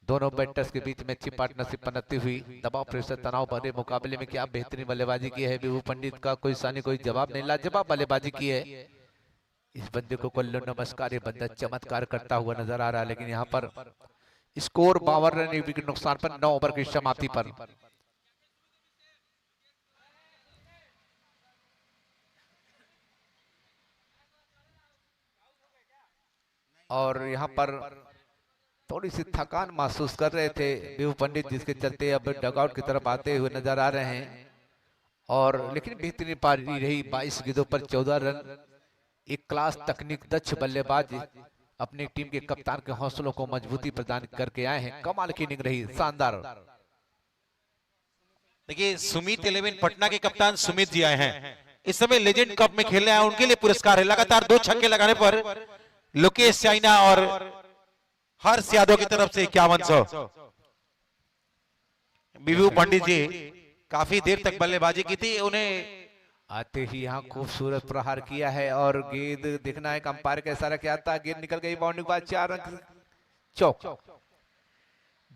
दोनों बैटर्स के बीच में अच्छी पार्टनरशिप बनती हुई दबाव प्रेशर तनाव भरे मुकाबले में क्या बेहतरीन बल्लेबाजी की है विभू पंडित का। कोई सानी कोई जवाब नहीं, लाजवाब बल्लेबाजी की है। इस बंदे को कल्लो नमस्कार, ये बंदा चमत्कार करता हुआ नजर आ रहा है। लेकिन यहाँ पर स्कोर 52 रन, एक विकेट नुकसान पर 9 ओवर की समाप्ति पर। और यहाँ पर थोड़ी सी थकान महसूस कर रहे थे विभू पंडित, जिसके चलते अब डगआउट की तरफ आते हुए नजर आ रहे हैं। और लेकिन बेहतरीन पारी रही, 22 गेंदों पर 14 रन। एक क्लास तकनीक दक्ष बल्लेबाज अपनी टीम के कप्तान के हौसलों को मजबूती प्रदान करके आए हैं। कमाल की इनिंग रही, शानदार। देखिए सुमित 11 पटना के कप्तान सुमित जी आए हैं, इस समय लेजेंड कप में खेलने आए, उनके लिए पुरस्कार है। लगातार 2 छक्के लगाने पर लोकेश चाइना और हर्ष यादव की तरफ से 5100। विभू पंडित जी काफी देर तक बल्लेबाजी की थी, उन्हें आते ही यहाँ खूबसूरत प्रहार किया है और गेंद देखना है अंपायर का इशारा क्या था, गेंद निकल गई बाउंड्री के बाद 4 रन चौक।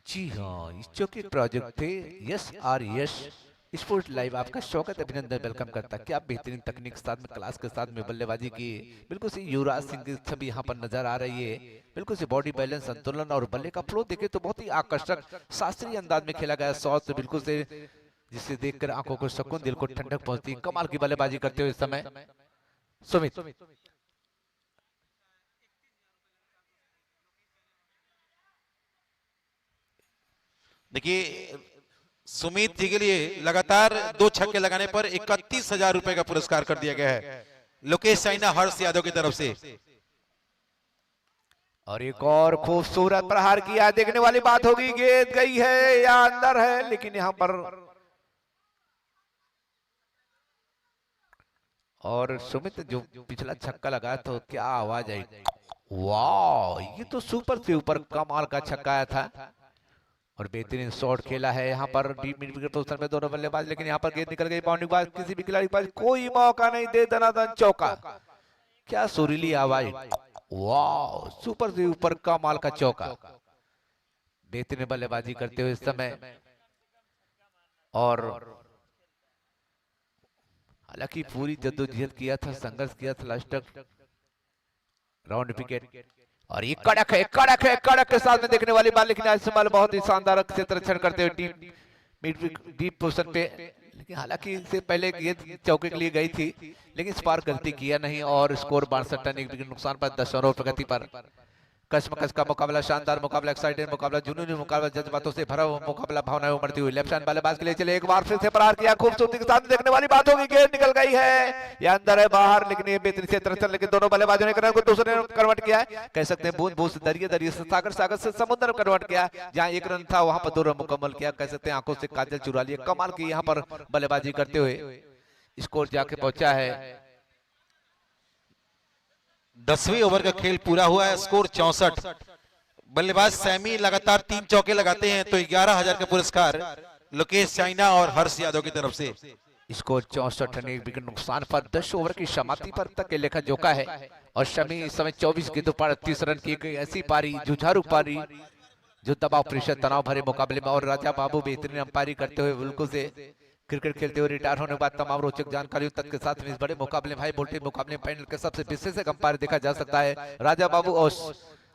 जी हाँ, इस चौके प्रोजेक्ट थे S R S sport live. आपका स्वागत, अभिनंदन, वेलकम करता। क्या बेहतरीन तकनीक के साथ में क्लास के साथ में बल्लेबाजी की। बिल्कुल से युवराज सिंह की छवि यहाँ पर नजर आ रही है। बिल्कुल से बॉडी बैलेंस, संतुलन और बल्ले का फ्लो देखे तो बहुत ही आकर्षक शास्त्रीय अंदाज में खेला गया शॉट, बिल्कुल से जिसे देखकर आंखों को सुकून, दिल को ठंडक पहुंचती। कमाल की बल्लेबाजी करते हुए इस समय सुमित। देखिए सुमित जी के लिए लगातार 2 छक्के लगाने पर 31,000 रुपए का पुरस्कार कर दिया गया है लोकेश चाइना हर्ष यादव की तरफ से। और एक और खूबसूरत प्रहार किया, देखने वाली बात होगी गेंद गई है या अंदर है, लेकिन यहाँ पर और सुमित जो पिछला छक्का लगाया तो क्या आवाज आई, वाह, ये तो सुपर से ऊपर कमाल का छक्का आया था और बेहतरीन शॉट खेला है यहाँ पर डीप मिड विकेट पोजीशन में दोनों बल्लेबाज। लेकिन यहाँ पर गेंद निकल गई बाउंड्री के बाद, किसी भी खिलाड़ी के पास कोई मौका नहीं, दे दनादन चौका। क्या सुरीली आवाज, वाह, सुपर से ऊपर कमाल का चौका। बेहतरीन बल्लेबाजी करते हुए इस समय और हालांकि पूरी जद्दोजहद किया था, संघर्ष किया था लास्ट तक, राउंड विकेट। और ये कड़क है, कड़क है, कड़क के साथ में देखने वाली बात। लेकिन बहुत ही शानदार क्षेत्र रक्षण करते हुए टीम डीप पोजीशन पे लेकिन हालांकि इससे पहले गेंद चौके के लिए गई थी, लेकिन इस बार गलती किया नहीं और स्कोर 62 रन 1 विकेट नुकसान पर 10 ओवर प्रगति पर। कश्मकश का मुकाबला, शानदार मुकाबला, एक्साइटेड मुकाबला, जुनूनी मुकाबला, जज्बातों से भरा हुआ मुकाबला, भावनाएं उमड़ती हुई। लेफ्ट हैंड बल्लेबाज के लिए चले, एक बार फिर से प्रहार किया, खूबसूरती के साथ देखने वाली बात होगी। गेंद निकल गई है या अंदर है बाहर, लेकिन ये बेहतरीन से तरफ चल, लेकिन दोनों बल्लेबाजों ने रन को दूसरे में कन्वर्ट किया है। कह सकते हैं बूंद बूंद से दरिया, दरिया से सागर, सागर से समुद्र में कन्वर्ट किया। जहां 1 रन था वहां पर 2 रन मुकम्मल किया। कह सकते हैं आंखों से काजल चुरा लिया। कमाल की यहाँ पर बल्लेबाजी करते हुए स्कोर जाके पहुंचा है। 10वें ओवर का खेल पूरा हुआ है, स्कोर 64। बल्लेबाज सैमी लगातार 3 चौके लगाते हैं तो 11,000 का पुरस्कार लोकेश चाइना और हर्ष यादव की तरफ से। स्कोर 64 रन 1 विकेट नुकसान पर 10 ओवर की समाप्ति पर तक के लेखा जोका है और शमी इस समय 24 गेंदों पर 30 रन की गई ऐसी पारी, जुझारू पारी जो दबाव, प्रेशर, तनाव भरे मुकाबले में। और राजा बाबू बेहतरीन अंपायरी करते हुए बिल्कुल से क्रिकेट खेलते हुए रिटायर होने के बाद तमाम रोचक जानकारियों तक के साथ इस बड़े मुकाबले, भाई वोल्टेज मुकाबले पैनल के सबसे विशेषज्ञ अंपायर देखा जा सकता है राजा बाबू और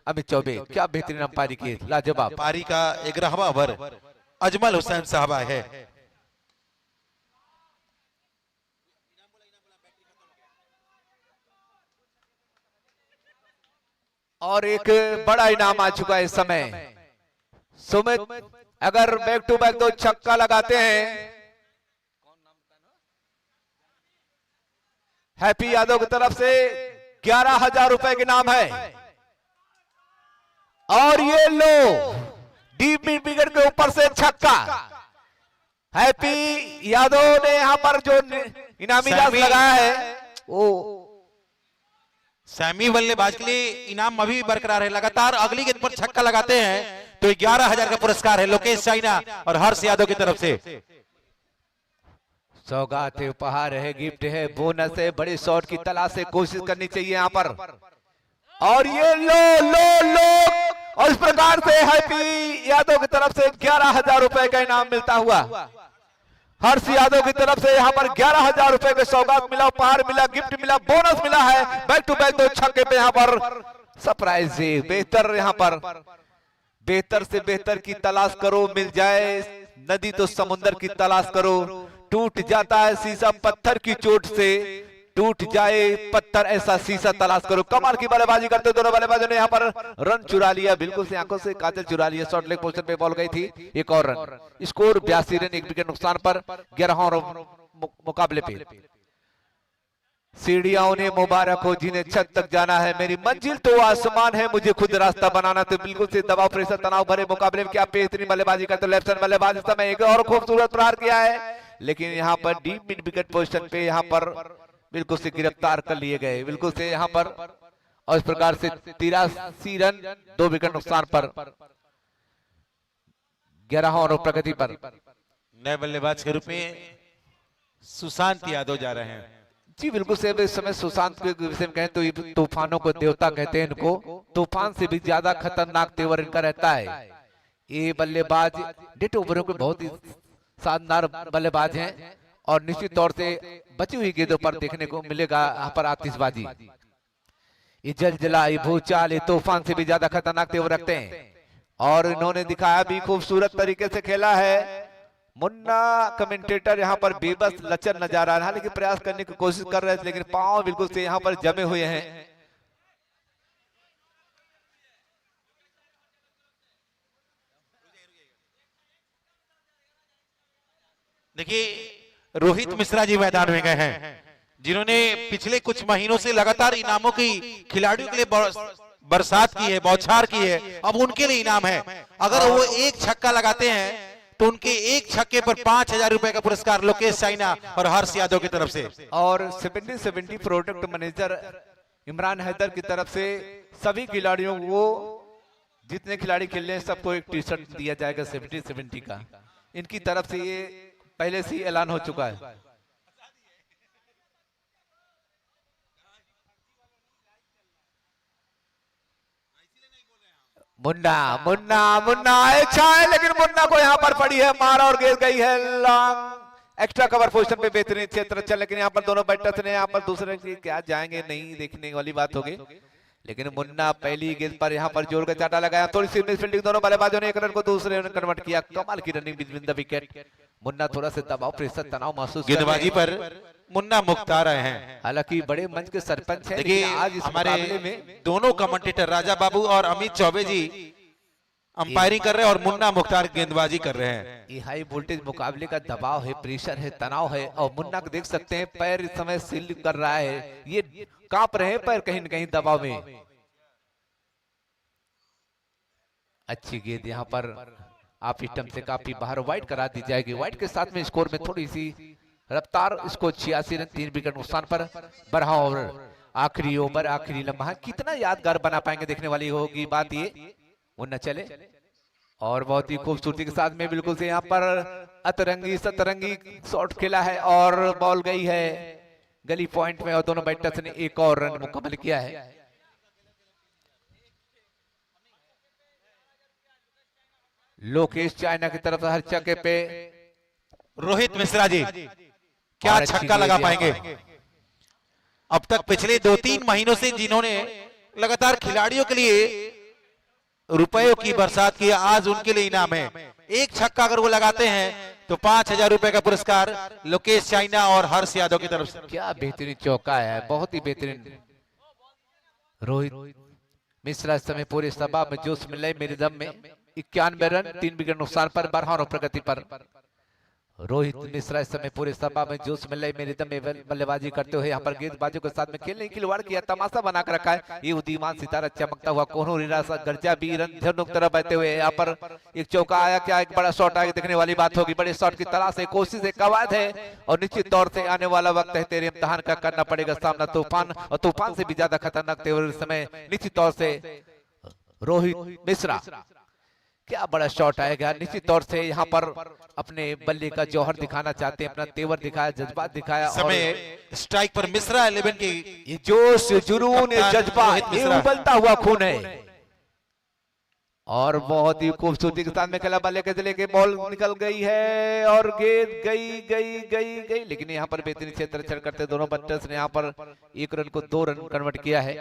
अमित चौबे। क्या बेहतरीन अंपायरी की, लाजवाब। पारी का 11वां ओवर अजमल हुसैन साहब आए हैं। और एक बड़ा इनाम आ चुका है इस समय। सुमित अगर बैक टू बैक 2 छक्का लगाते हैं, हैप्पी यादव की तरफ से 11,000 रुपए के नाम है। और ये लो डीप मिड विकेट के ऊपर से छक्का, हैप्पी यादव ने यहां पर जो इनामी राशि लगाया है वो सैमी बल्लेबाज के लिए इनाम अभी भी बरकरार है। लगातार अगली गेंद पर छक्का लगाते हैं तो 11,000 का पुरस्कार है लोकेश चाइना और हर्ष यादव की तरफ से। सौगात है, उपहार है, गिफ्ट है, बोनस है, बड़े शॉट की तलाश से कोशिश करनी चाहिए यहाँ पर। और ये लो और इस प्रकार से हैप्पी यादव की तरफ से 11,000 रुपए का इनाम मिलता हुआ हर्ष यादव की तरफ से यहाँ पर 11,000 रुपए का सौगात मिला, उपहार मिला, गिफ्ट मिला, बोनस मिला है। बैक टू बैक 2 छक्के पे यहाँ पर सरप्राइज बेहतर, यहाँ पर बेहतर से बेहतर की तलाश करो, मिल जाए नदी तो समुद्र की तलाश करो। टूट जाता है शीशा पत्थर की चोट से, टूट जाए पत्थर ऐसा शीशा तलाश करो। कमाल की बल्लेबाजी करते दोनों बल्लेबाजों ने यहाँ पर रन चुरा लिया, बिल्कुल से आंखों से काजल चुरा लिया। शॉर्ट लेग पोजीशन पे बॉल गई थी, एक और रन। स्कोर 82 रन 1 विकेट नुकसान पर 11 मुकाबले पे। सीढ़ियां ने मुबारक हो जिन्हें छत तक जाना है, मेरी मंजिल तो आसमान है, मुझे खुद रास्ता बनाना। तो बिल्कुल से दबाव, प्रेशर, तनाव भरे मुकाबले में क्या बेहतरीन बल्लेबाजी करते। लेफ्ट हैंड बल्लेबाज इस समय एक और खूबसूरत प्रहार किया है, लेकिन यहाँ पर डीप मिड विकेट पोजीशन पे यहाँ पर बिल्कुल से गिरफ्तार कर लिए गए, बिल्कुल से यहाँ पर। और इस प्रकार से 83 रन 2 विकेट नुकसान पर 11 और प्रगति पर। नए बल्लेबाज के रूप में सुशांत यादव जा रहे हैं। जी बिल्कुल से इस समय सुशांत के विषय में कहें तो ये तूफानों को देवता कहते हैं इनको। तूफान से भी ज्यादा खतरनाक तेवर इनका रहता है। ये बल्लेबाज डेट ओवरों के बहुत ही शानदार बल्लेबाज हैं और निश्चित तौर से बची हुई गेंदों पर देखने को मिलेगा यहाँ पर आतिशबाजी। ये जलजला, ये भूचाल, ये तूफान से भी ज्यादा खतरनाक तेवर रखते हैं और इन्होंने दिखाया भी, खूबसूरत तरीके से खेला है। मुन्ना कमेंटेटर यहाँ पर बेबस लचर नजर आ रहा है, लेकिन प्रयास करने की कोशिश कर रहे थे, लेकिन पांव बिल्कुल से यहाँ पर जमे हुए हैं। देखिए रोहित मिश्रा जी मैदान में गए हैं, जिन्होंने पिछले कुछ महीनों से लगातार इनामों की खिलाड़ियों के लिए बरसात की है, बौछार की है। अब उनके लिए इनाम है, अगर वो एक छक्का लगाते हैं तो उनके एक छक्के पर 5,000 रुपए का पुरस्कार लोकेश चाइना और हर्ष यादव की तरफ से। और 70 प्रोडक्ट मैनेजर इमरान हैदर की तरफ से सभी खिलाड़ियों को, जितने खिलाड़ी खेल रहे हैं सबको एक टी शर्ट दिया जाएगा 70 का। इनकी तरफ से ये पहले से ही ऐलान हो चुका है। मुन्ना मुन्ना मुन्ना अच्छा है, लेकिन मुन्ना को यहाँ पर पड़ी है मार और गेंद गई है लॉन्ग। एक्स्ट्रा कवर पोजीशन पे बेहतरीन क्षेत्र चल, लेकिन यहाँ पर दोनों बैटर्स ने यहाँ पर दूसरे की क्या जाएंगे नहीं, देखने वाली बात होगी। लेकिन मुन्ना पहली गेंद पर यहाँ पर जोर का चाटा लगाया, थोड़ी सी मिसफील्डिंग, दोनों बल्लेबाजों ने एक रन को दूसरे रन कन्वर्ट किया। कमाल की running between the wicket. Munna थोड़ा सा दबाव, प्रेशर, तनाव महसूस कर रहे गेंदबाजी हैं। पर मुन्ना मुख्तार आए हैं। हालांकि बड़े मंच के सरपंच हैं, देखिए लेकिन आज इस हमारे मुकाबले में दोनों कमेंटेटर राजा बाबू और अमित चौबे जी अंपायरिंग कर रहे हैं और मुन्ना मुख्तार गेंदबाजी कर रहे हैं। ये हाई वोल्टेज मुकाबले का दबाव है, प्रेशर है, तनाव है। और मुन्ना को देख सकते हैं पैर इस समय सिल कर रहा है, ये कांप रहे हैं पैर कहीं न कहीं दबाव में। अच्छी गेंद यहाँ पर आप स्टंप से काफी बाहर, वाइड करा दी जाएगी। वाइड के साथ में स्कोर में थोड़ी सी रफ्तार, इसको 86 रन 3 विकेट नुकसान पर बढ़ा। और आखिरी ओवर, आखिरी लम्हा कितना यादगार बना पाएंगे, देखने वाली होगी बात ये। मुन्ना चले और बहुत ही खूबसूरती के साथ में बिल्कुल से यहाँ पर अतरंगी सतरंगी शॉट खेला है और बॉल गई है गली पॉइंट में और दोनों बैटर्स ने एक और रन मुकम्मल किया है। लोकेश चाइना की तरफ हर छक्के पे रोहित मिश्रा जी क्या और अच्छी छक्का लगा गेंद यहाँ पाएंगे। अब तक पिछले 2-3 महीनों से जिन्होंने लगातार खिलाड़ियों के लिए रुपयों की बरसात की, आज उनके लिए इनाम है। एक छक्का अगर वो लगाते हैं तो 5,000 रुपए का पुरस्कार लोकेश चाइना और हर्ष यादव की तरफ से। क्या बेहतरीन चौका है, बहुत ही बेहतरीन। रोहित मिश्रा इस समय पूरे सभा में जोश मिले मेरे दम में 91 रन 3 विकेट नुकसान पर बरहान और प्रगति पर। रोहित मिश्रा इस समय पूरे सभा में जोश मिले मेरे दम में बल्लेबाजी करते हुए यहाँ पर गेंदबाजों के साथ में खेलने की खिलवाड़ किया, तमाशा बना कर रखा है। ये उदीयमान सितारा चमकता हुआ कोहनूर गर्जा भी रन धनुक तरफ बहते हुए यहाँ पर एक चौका आया, क्या एक बड़ा शॉट आया, देखने वाली बात होगी। बड़े शॉट की तलाश है, कोशिश है, कवायद है और निश्चित तौर से आने वाला वक्त है, तेरे इम्तिहान का करना पड़ेगा सामना तूफान, और तूफान से भी ज्यादा खतरनाक तेवर समय निश्चित तौर से रोहित मिश्रा। क्या बड़ा शॉट आएगा, निश्चित तौर से यहाँ पर अपने बल्ले का जौहर दिखाना चाहते हैं, अपना तेवर दिखाया, जज्बात दिखाया। समय स्ट्राइक पर मिश्रा 11 की ये जोश, जुनून, ये जज्बा, ये उबलता हुआ खून है। और बहुत ही खूबसूरती के साथ में खेला, बल्ले के जले के बॉल निकल गई है और गेंद गई, लेकिन यहाँ पर बेहतरीन क्षेत्र रक्षण करते दोनों बैटर्स ने यहाँ पर एक रन को 2 रन कन्वर्ट किया है।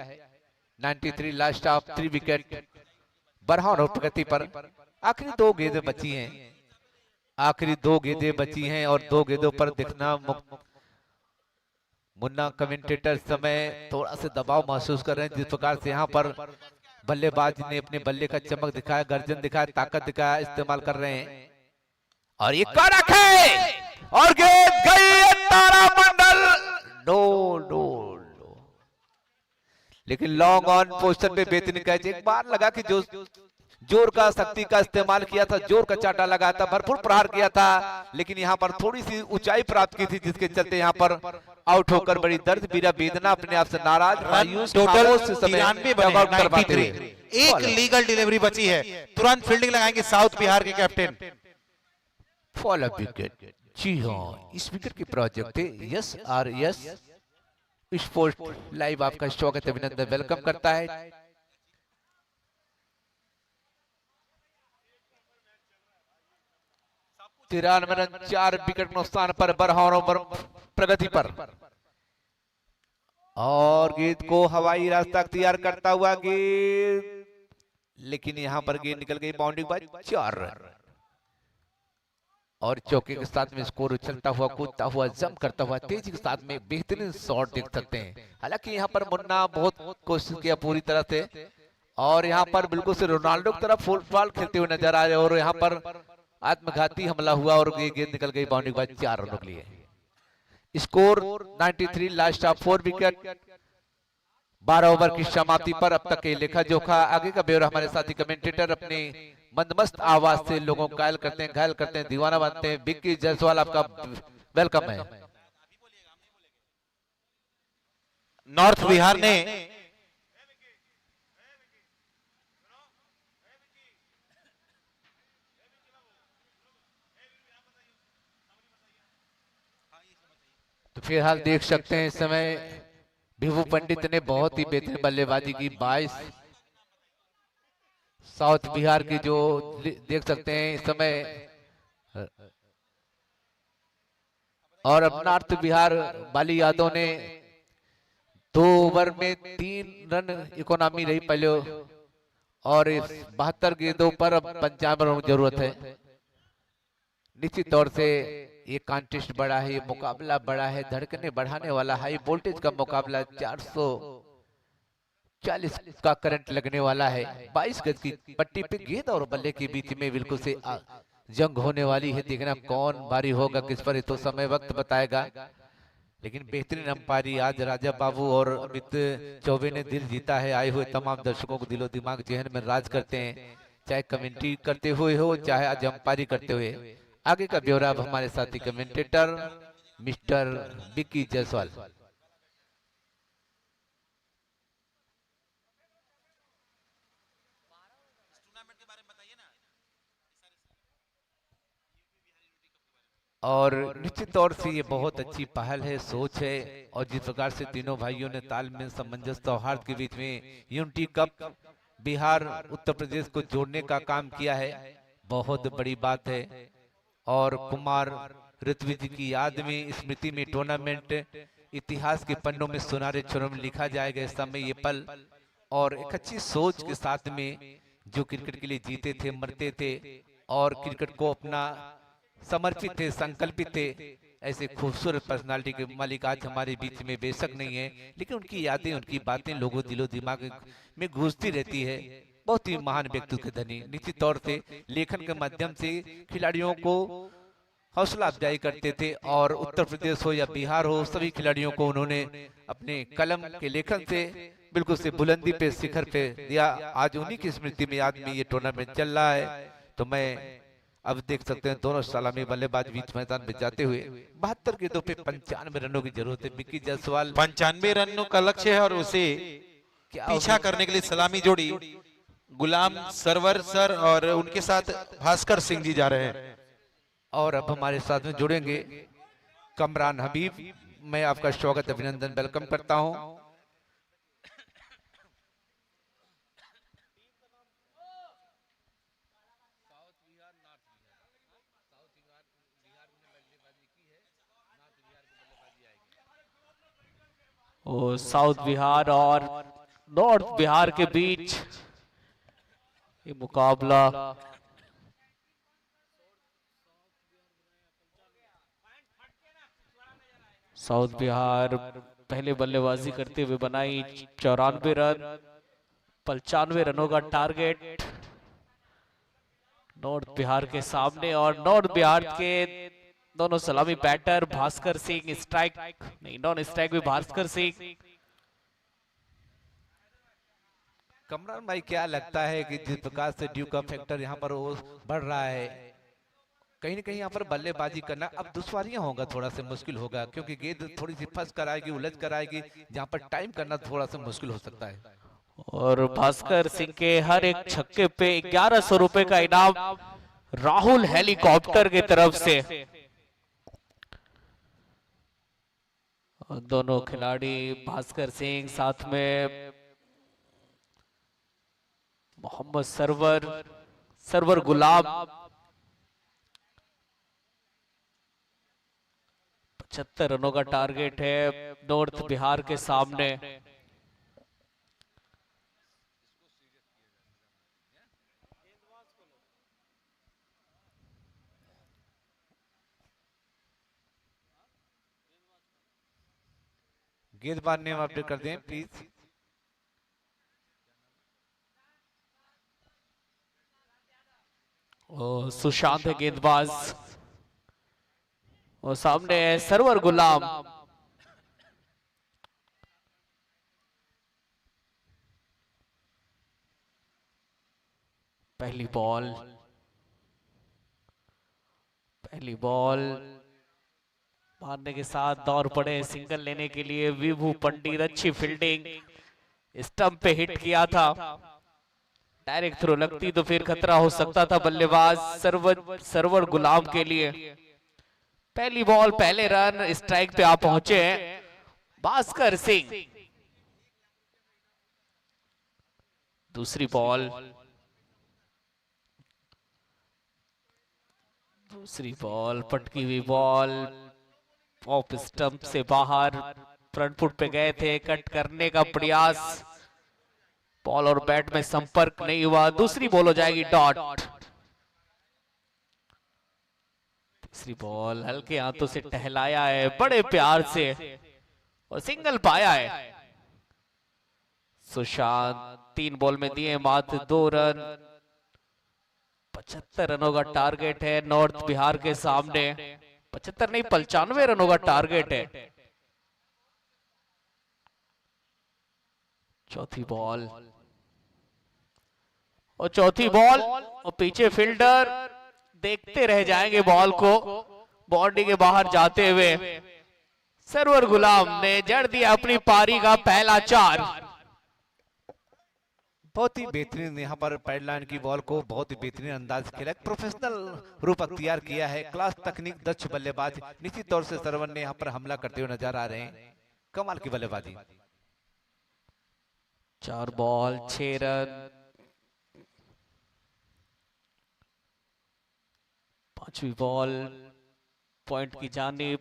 93 लास्ट ऑफ 3 विकेट बरहान और प्रगति पर। आखिरी 2 गेंदें बची हैं, आखिरी 2 गेंदें बची हैं और 2 गेंदों पर दिखना मुन्ना कमेंटेटर समय थोड़ा सा दबाव महसूस कर रहे हैं, जिस प्रकार से यहाँ पर बल्लेबाज ने अपने बल्ले का चमक दिखाया, गर्जन दिखाया, ताकत दिखाया, इस्तेमाल कर रहे हैं। और ये कारक है और गेंद गई तारामंडल, नो। लेकिन लॉन्ग ऑन पोजीशन पे बेहतरीन कैच, एक बार लगा कि जो जोर का शक्ति का इस्तेमाल किया था, जोर का चाटा लगाया था, भरपूर प्रहार किया था, लेकिन यहाँ पर थोड़ी सी ऊंचाई प्राप्त की थी, जिसके चलते यहाँ पर आउट होकर बड़ी दर्द बीरा वेदना, अपने आप से नाराज, मायूस, टोटल खामोश इस समय 93। एक लीगल डिलीवरी बची है, तुरंत फील्डिंग लगाएंगे साउथ बिहार के कैप्टन। फॉलो विकेट, जी हाँ, इस विकेट के प्रोजेक्ट थे S R S sport live. आपका स्वागत है, अभिनंदन, वेलकम करता है। तिरानवे रन 4 विकेट नुकसान पर बरहान पर प्रगति पर। और गेंद को हवाई रास्ता अख्तियार करता हुआ गेंद, लेकिन यहां पर गेंद निकल गई बाउंड्री बाय 4 रन। और चौके के साथ में स्कोर उछलता हुआ, कूदता हुआ, जंप करता हुआ, तेजी के साथ में बेहतरीन शॉट देख सकते हैं। हालांकि यहाँ पर मुन्ना बहुत कोशिश किया पूरी तरह से, और यहाँ पर बिल्कुल से रोनाल्डो की तरफ फुटबॉल खेलते हुए नजर आ रहे, और यहाँ पर आत्मघाती हमला हुआ और ये गेंद निकल गई बाउंड्री बाय 4 रनों के लिए। Score 93 last of 4 wicket 12 over की समाप्ति पर। अब तक के लेखा जोखा, आगे का ब्यौरा हमारे साथी कमेंटेटर अपने मंदमस्त आवाज से लोगों को घायल करते हैं, दीवाना बनते हैं। विक्की जायसवाल, आपका वेलकम है। नॉर्थ बिहार ने तो फिलहाल देख सकते हैं इस समय विभू पंडित ने बहुत ही बेहतरीन बल्लेबाजी की। 22 साउथ बिहार की जो देख सकते हैं इस समय, और अब नॉर्थ बिहार बाली यादव ने 2 ओवर में 3 रन इकोनॉमी रही पहले, और इस 72 गेंदों पर अब 55 रनों की जरूरत है। निश्चित तौर से ये कॉन्टेस्ट बड़ा है, ये मुकाबला बड़ा है, धड़कने बढ़ाने वाला हाई वोल्टेज का मुकाबला। 440 का करंट लगने वाला है। 22 गज की पट्टी पे गेंद और बल्ले के बीच में बिल्कुल से जंग होने वाली है। देखना कौन भारी होगा किस पर, तो समय वक्त बताएगा। लेकिन बेहतरीन अंपायरी आज राजा बाबू और अमित चौबे ने दिल जीता है। आए हुए तमाम दर्शकों को दिलो दिमाग जहन में राज करते हैं, चाहे कमेंट्री करते हुए हो चाहे आज अंपायरी करते हुए। आगे का ब्यौरा अब हमारे साथी कमेंटेटर मिस्टर विक्की जायसवाल। और निश्चित तौर से ये बहुत अच्छी पहल है, सोच है, और जिस प्रकार से तीनों भाइयों ने तालमेल, सामंजस्य, सौहार्द के बीच में यूनिटी कप बिहार उत्तर प्रदेश को जोड़ने का काम किया है, बहुत बड़ी बात है। और कुमार ऋत्विज जी की याद में, स्मृति में टूर्नामेंट इतिहास के पन्नों में सुनहरे अक्षरों में लिखा जाएगा इस समय ये पल। और एक अच्छी सोच के साथ में जो क्रिकेट के लिए जीते थे, मरते थे और क्रिकेट को अपना समर्पित थे, संकल्पित थे, ऐसे खूबसूरत पर्सनालिटी के मालिक आज हमारे बीच में बेशक नहीं है, लेकिन उनकी यादें, उनकी बातें लोगों दिलो दिमाग में गूंजती रहती है। बहुत ही महान व्यक्तित्व के धनी, निश्चित तौर से लेखन के माध्यम से खिलाड़ियों को हौसला अफजाई करते थे। और उत्तर प्रदेश हो या बिहार हो, सभी खिलाड़ियों को उन्होंने अपने कलम के लेखन से बिल्कुल से बुलंदी पे, शिखर पे दिया। आज उन्हीं की स्मृति में, याद में ये टूर्नामेंट चल रहा है। तो मैं अब देख सकते हैं दोनों सलामी बल्लेबाज बीच मैदान में जाते हुए 72 गेंदों पे 95 रनों की जरूरत है। विक्की जायसवाल 95 रनों का लक्ष्य है और उसे पीछा करने के लिए सलामी जोड़ी गुलाम सरवर सर और उनके साथ भास्कर सिंह जी जा रहे हैं। और अब हमारे साथ में जुड़ेंगे कमरान हबीब। मैं आपका स्वागत, अभिनंदन, वेलकम करता हूं। और साउथ बिहार और नॉर्थ बिहार के बीच ये मुकाबला साउथ बिहार पहले बल्लेबाजी करते हुए बनाई 94 रन, 95 रनों का टारगेट नॉर्थ बिहार के सामने। और नॉर्थ बिहार के दोनों सलामी बैटर भास्कर सिंह, स्ट्राइक नहीं, नॉन स्ट्राइक भी भास्कर सिंह। कमरान भाई, क्या लगता है कि जिस प्रकार से ड्यू का फैक्टर यहाँ पर वो बढ़ रहा है, कहीं ना कहीं यहाँ पर बल्लेबाजी करना अब दुश्वारियां होगा, थोड़ा सा मुश्किल होगा, क्योंकि गेंद थोड़ी सी फंस कर आएगी, उलझ कर आएगी, जहाँ पर टाइम करना थोड़ा सा मुश्किल हो सकता है। और भास्कर सिंह के हर एक छक्के पे 1100 रुपए का इनाम राहुल हेलीकॉप्टर की तरफ से। दोनों खिलाड़ी भास्कर सिंह, साथ में मोहम्मद सरवर गुलाब। 75 रनों का टारगेट है नॉर्थ बिहार के सामने। गेंदबाज नेम अपडेट कर दें प्लीज। सुशांत है गेंदबाज और सामने है सरवर गुलाम। पहली बॉल मारने के साथ दौड़ पड़े सिंगल लेने के लिए विभू पंडित। अच्छी फील्डिंग, स्टंप पे हिट किया था, डायरेक्ट थ्रो लगती तो फिर खतरा हो सकता था बल्लेबाज सरवर गुलाम के लिए। पहली बॉल पहले रन, स्ट्राइक पे आप पहुंचे हैं भास्कर सिंह। दूसरी बॉल पटकी हुई बॉल ऑफ स्टंप से बाहर, फ्रंट फुट पे गए थे, कट करने का प्रयास, बॉल और बैट में संपर्क नहीं हुआ, दूसरी बॉल हो जाएगी डॉट। तीसरी बॉल हल्के हाथों से टहलाया है बड़े प्यार से और सिंगल पाया है। सुशांत 3 बॉल में दिए मात्र 2 रन। 75 रनों का टारगेट है नॉर्थ बिहार के सामने। 75 नहीं 95 रनों का टारगेट है। चौथी बॉल और पीछे फील्डर देखते रह जाएंगे बॉल को बाउंड्री के बाहर जाते हुए। सरवर गुलाम ने जड़ दिया अपनी पारी का पहला 4। बहुत ही बेहतरीन यहाँ पर पैडलाइन की बॉल को बहुत ही बेहतरीन अंदाज खेला, प्रोफेशनल रूप अख्तियार किया है। क्लास तकनीक दक्ष बल्लेबाज निश्चित तौर से सरवन ने यहाँ पर हमला करते हुए नजर आ रहे हैं। कमाल की बल्लेबाजी। 4 बॉल 6 रन। पांचवी बॉल पॉइंट की जानिब।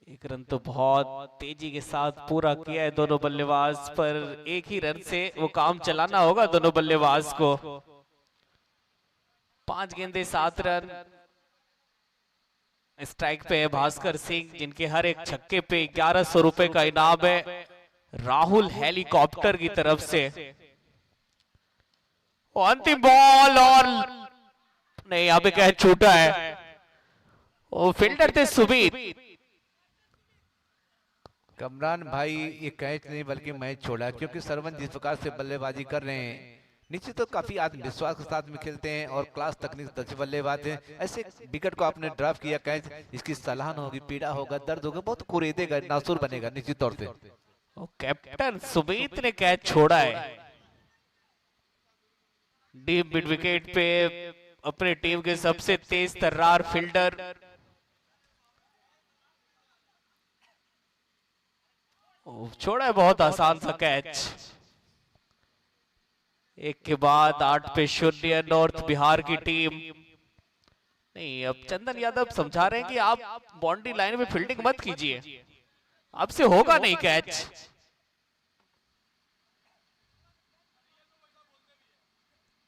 1 रन तो बहुत तेजी के साथ पूरा किया है दोनों बल्लेबाज, पर एक ही रन से वो काम चलाना होगा दोनों बल्लेबाज को। 5 गेंदे 7 रन। स्ट्राइक पे है भास्कर सिंह, जिनके हर एक छक्के पे 1100 रुपए का इनाम है राहुल हेलीकॉप्टर की तरफ से। अंतिम बॉल और नहीं, यहाँ पे कैच छूटा है। वो फील्डर थे सुबीर। कमरान भाई ये कैच नहीं बल्कि मैच छोड़ा, क्योंकि सरवन जिस प्रकार से बल्लेबाजी कर रहे हैं निश्चित तो काफी आत्मविश्वास के साथ में खेलते हैं और क्लास तकनीक दक्ष बल्लेबाज हैं। ऐसे विकेट को आपने ड्राफ्ट किया कैच, इसकी सलाहन होगी, पीड़ा होगा, दर्द होगा, बहुत कुरेदेगा, नासुर बनेगा निश्चित तौर से। कैप्टन सुमीत ने कैच छोड़ा है डीप मिड विकेट पे अपने टीम के सबसे तेज तर्रार फील्डर। छोड़ा है बहुत आसान सा कैच। 1 के बाद 8 पे 0 नॉर्थ बिहार की टीम। नहीं, अब चंदन यादव समझा रहे हैं कि आप बाउंड्री लाइन में फील्डिंग मत कीजिए, आपसे होगा नहीं कैच।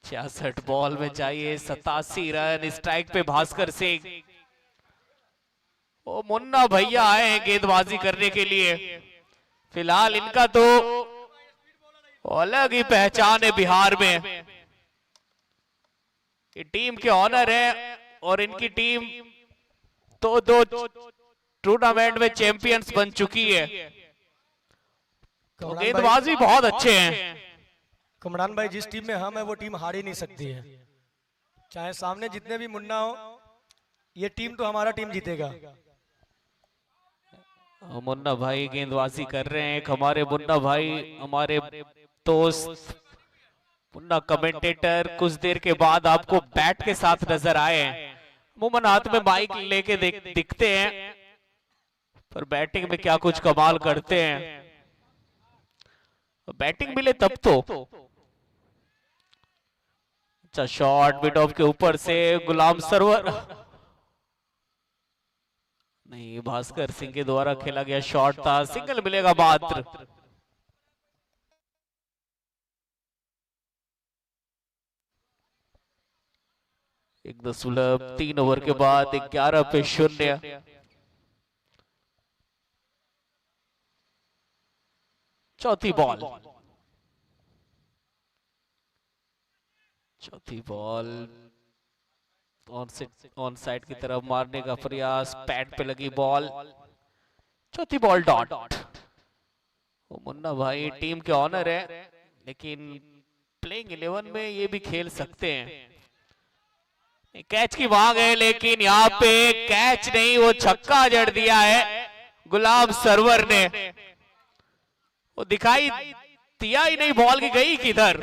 66 बॉल में चाहिए 87 रन। स्ट्राइक पे भास्कर सिंह। ओ मुन्ना भैया आए हैं गेंदबाजी करने के लिए। फिलहाल इनका तो अलग ही पहचान है बिहार में। ये टीम के ऑनर है और इनकी टीम तो 2 टूर्नामेंट में चैंपियंस बन चुकी है। गेंदबाजी बहुत अच्छे हैं। कमरान भाई, जिस टीम में हम है वो टीम हार ही नहीं सकती है, चाहे सामने जितने भी मुन्ना हो, ये टीम तो हमारा टीम जीतेगा। मुन्ना भाई गेंदबाजी कर रहे हैं। हमारे मुन्ना भाई, हमारे दोस्त मुन्ना कमेंटेटर कुछ देर के बाद आपको बैट के साथ नजर आए हैं। अमूमन हाथ में माइक लेके दिखते हैं, पर बैटिंग में क्या कुछ कमाल करते हैं। बैटिंग मिले तब तो। अच्छा शॉट मिड ऑफ के ऊपर से गुलाम सरवर। नहीं, भास्कर सिंह के द्वारा खेला गया शॉट था, सिंगल मिलेगा मात्र। एक 3 ओवर के बाद 11 पे 0। चौथी बॉल ऑन साइड की तरफ मारने का प्रयास, पैड पे लगी बॉल। चौथी बॉल डॉट। मुन्ना भाई टीम के ऑनर है, लेकिन प्लेइंग 11 में ये भी खेल सकते हैं। कैच की मांग है, लेकिन यहाँ पे कैच नहीं, वो छक्का जड़ दिया है गुलाम सरवर ने। वो दिखाई दिया ही नहीं बॉल की गई किधर।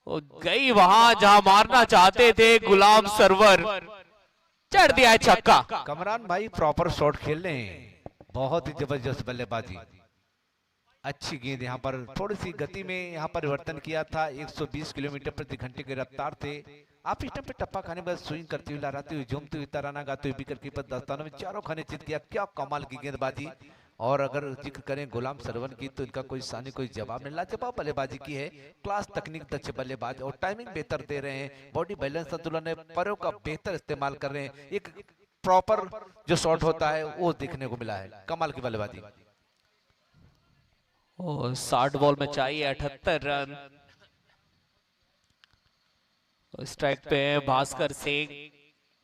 वो गई वहां जहां मारना चाहते थे गुलाम सरवर, चढ़ दिया है छक्का। कमरान भाई प्रॉपर शॉट खेल रहे हैं, बहुत ही जबरदस्त बल्लेबाजी, अच्छी गेंद। यहाँ पर थोड़ी सी गति में यहाँ परिवर्तन किया था। 120 किलोमीटर प्रति घंटे की रफ्तार थे आप इस टाइम पे टप्पा खाने में स्विंग करती हुई, लहराती हुई, झूमती हुई, तराना गाते हुए विकेट कीपर दस्तानों में चारों खाने चित किया। क्या कमाल की गेंदबाजी। और अगर जिक्र करें गुलाम सरवन की तो इनका कोई सानी कोई जवाब नहीं। लाजवाब बल्लेबाजी की है, क्लास तकनीक दक्ष बल्लेबाज और टाइमिंग बेहतर दे रहे हैं। बॉडी बैलेंस संतुलन है, पैरों का बेहतर इस्तेमाल कर रहे हैं। एक प्रॉपर जो शॉट होता है वो देखने को मिला है। कमाल की बल्लेबाजी। और 60 बॉल में चाहिए 78 रन। स्ट्राइक पे है भास्कर सिंह,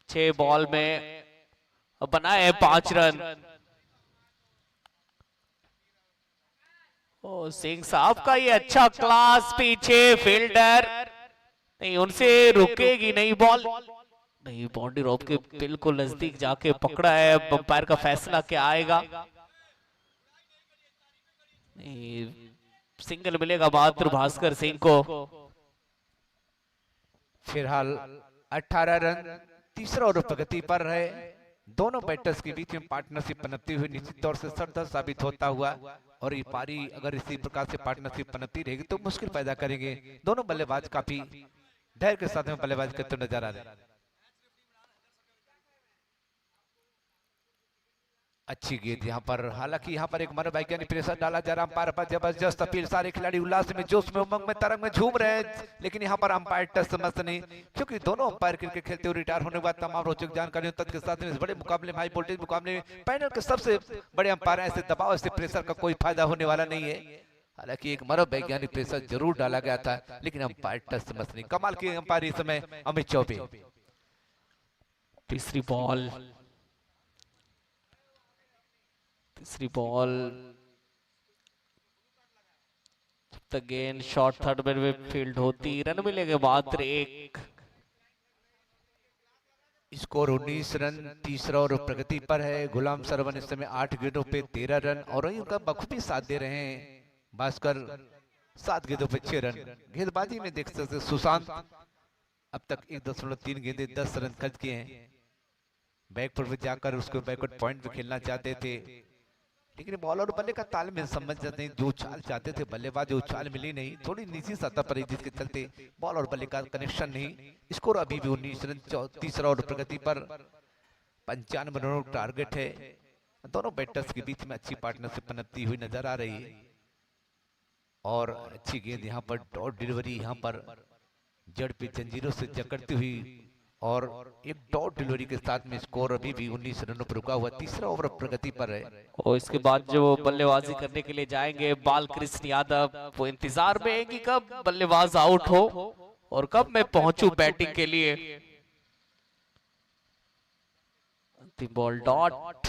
6 बॉल में बनाए 5 रन। ओ सिंह साहब का ये अच्छा क्लास, पीछे फील्डर नहीं, उनसे रुकेगी नहीं बॉल, नहीं बाउंड्री रोप के बिल्कुल नजदीक जाके पकड़ा है। अंपायर का फैसला क्या आएगा? सिंगल मिलेगा मात्र भास्कर सिंह को। फिलहाल 18 रन, तीसरा ओवर प्रगति पर है। दोनों बैटर्स के बीच में पार्टनरशिप पनपती हुई निश्चित तौर से सरदर्द साबित होता हुआ, और ये पारी अगर इसी प्रकार से पार्टनरशिप पनपती रहेगी तो मुश्किल पैदा करेंगे। दोनों बल्लेबाज काफी धैर्य के साथ में बल्लेबाजी करते नजर आ रहे हैं। अच्छी गेंद यहाँ पर, हालांकि यहाँ पर एक मनोवैज्ञानिक प्रेशर डाला जा रहा है। अंपायर पर जबरदस्त अपील, सारे खिलाड़ी उल्लास में, जोश में, उमंग में, तरंग में झूम रहे हैं, लेकिन यहाँ पर अंपायर टच समझ नहीं, क्योंकि दोनों अंपायर क्रिकेट खेलते हुए रिटायर होने के बाद तमाम रोचक जानकारियों तक के साथ में इस बड़े मुकाबले में, हाई वोल्टेज मुकाबले में पैनल के सबसे बड़े अंपायर, ऐसे दबाव, ऐसे प्रेशर का कोई फायदा होने वाला नहीं है। हालांकि एक मनोवैज्ञानिक प्रेशर जरूर डाला गया था, लेकिन अंपायर टच समझ नहीं। कमाल की अंपायर इस समय अमित चौबे। तीसरी बॉल तक गेंद शॉर्ट थर्ड में फील्ड होती, रन मिलेंगे मात्र 1। स्कोर 19 रन, तीसरा ओवर प्रगति पर है। गुलाम सरवन इस समय 8 गेंदों पे 13 रन, और वहीं उनका बखूबी साथ दे रहे हैं भास्कर 7 गेंदों पे 6 रन। गेंदबाजी में देख सकते सुशांत अब तक 1.3 गेंदे 10 रन खर्च किए हैं। बैकफुट पे जाकर उसको बैकवर्ड पॉइंट पे खेलना चाहते थे, लेकिन बॉल और बल्ले का तालमेल समझ जाते हैं। जो उछाल चाहते थे बल्लेबाज, उछाल मिली नहीं, थोड़ी निजी सतह पर, जिसके चलते बॉल और बल्ले का कनेक्शन नहीं। स्कोर अभी भी 19 रन, तीसरा ओवर प्रगति पर 95 रनों का टारगेट है। दोनों बैटर्स के बीच में अच्छी पार्टनरशिप पनपती हुई नजर आ रही है, और अच्छी गेंद यहाँ पर डॉट डिलीवरी, यहाँ पर जड़ पे जंजीरों से जकड़ती हुई, और एक डॉट डिलीवरी के साथ में स्कोर अभी भी 19 रनों पर रुका हुआ। तीसरा ओवर प्रगति पर है, और इसके बाद जो बल्लेबाजी करने के लिए जाएंगे बालकृष्ण यादव, वो इंतजार में है कि कब बल्लेबाज आउट हो और कब मैं पहुंचूं बैटिंग के लिए। अंतिम बॉल डॉट,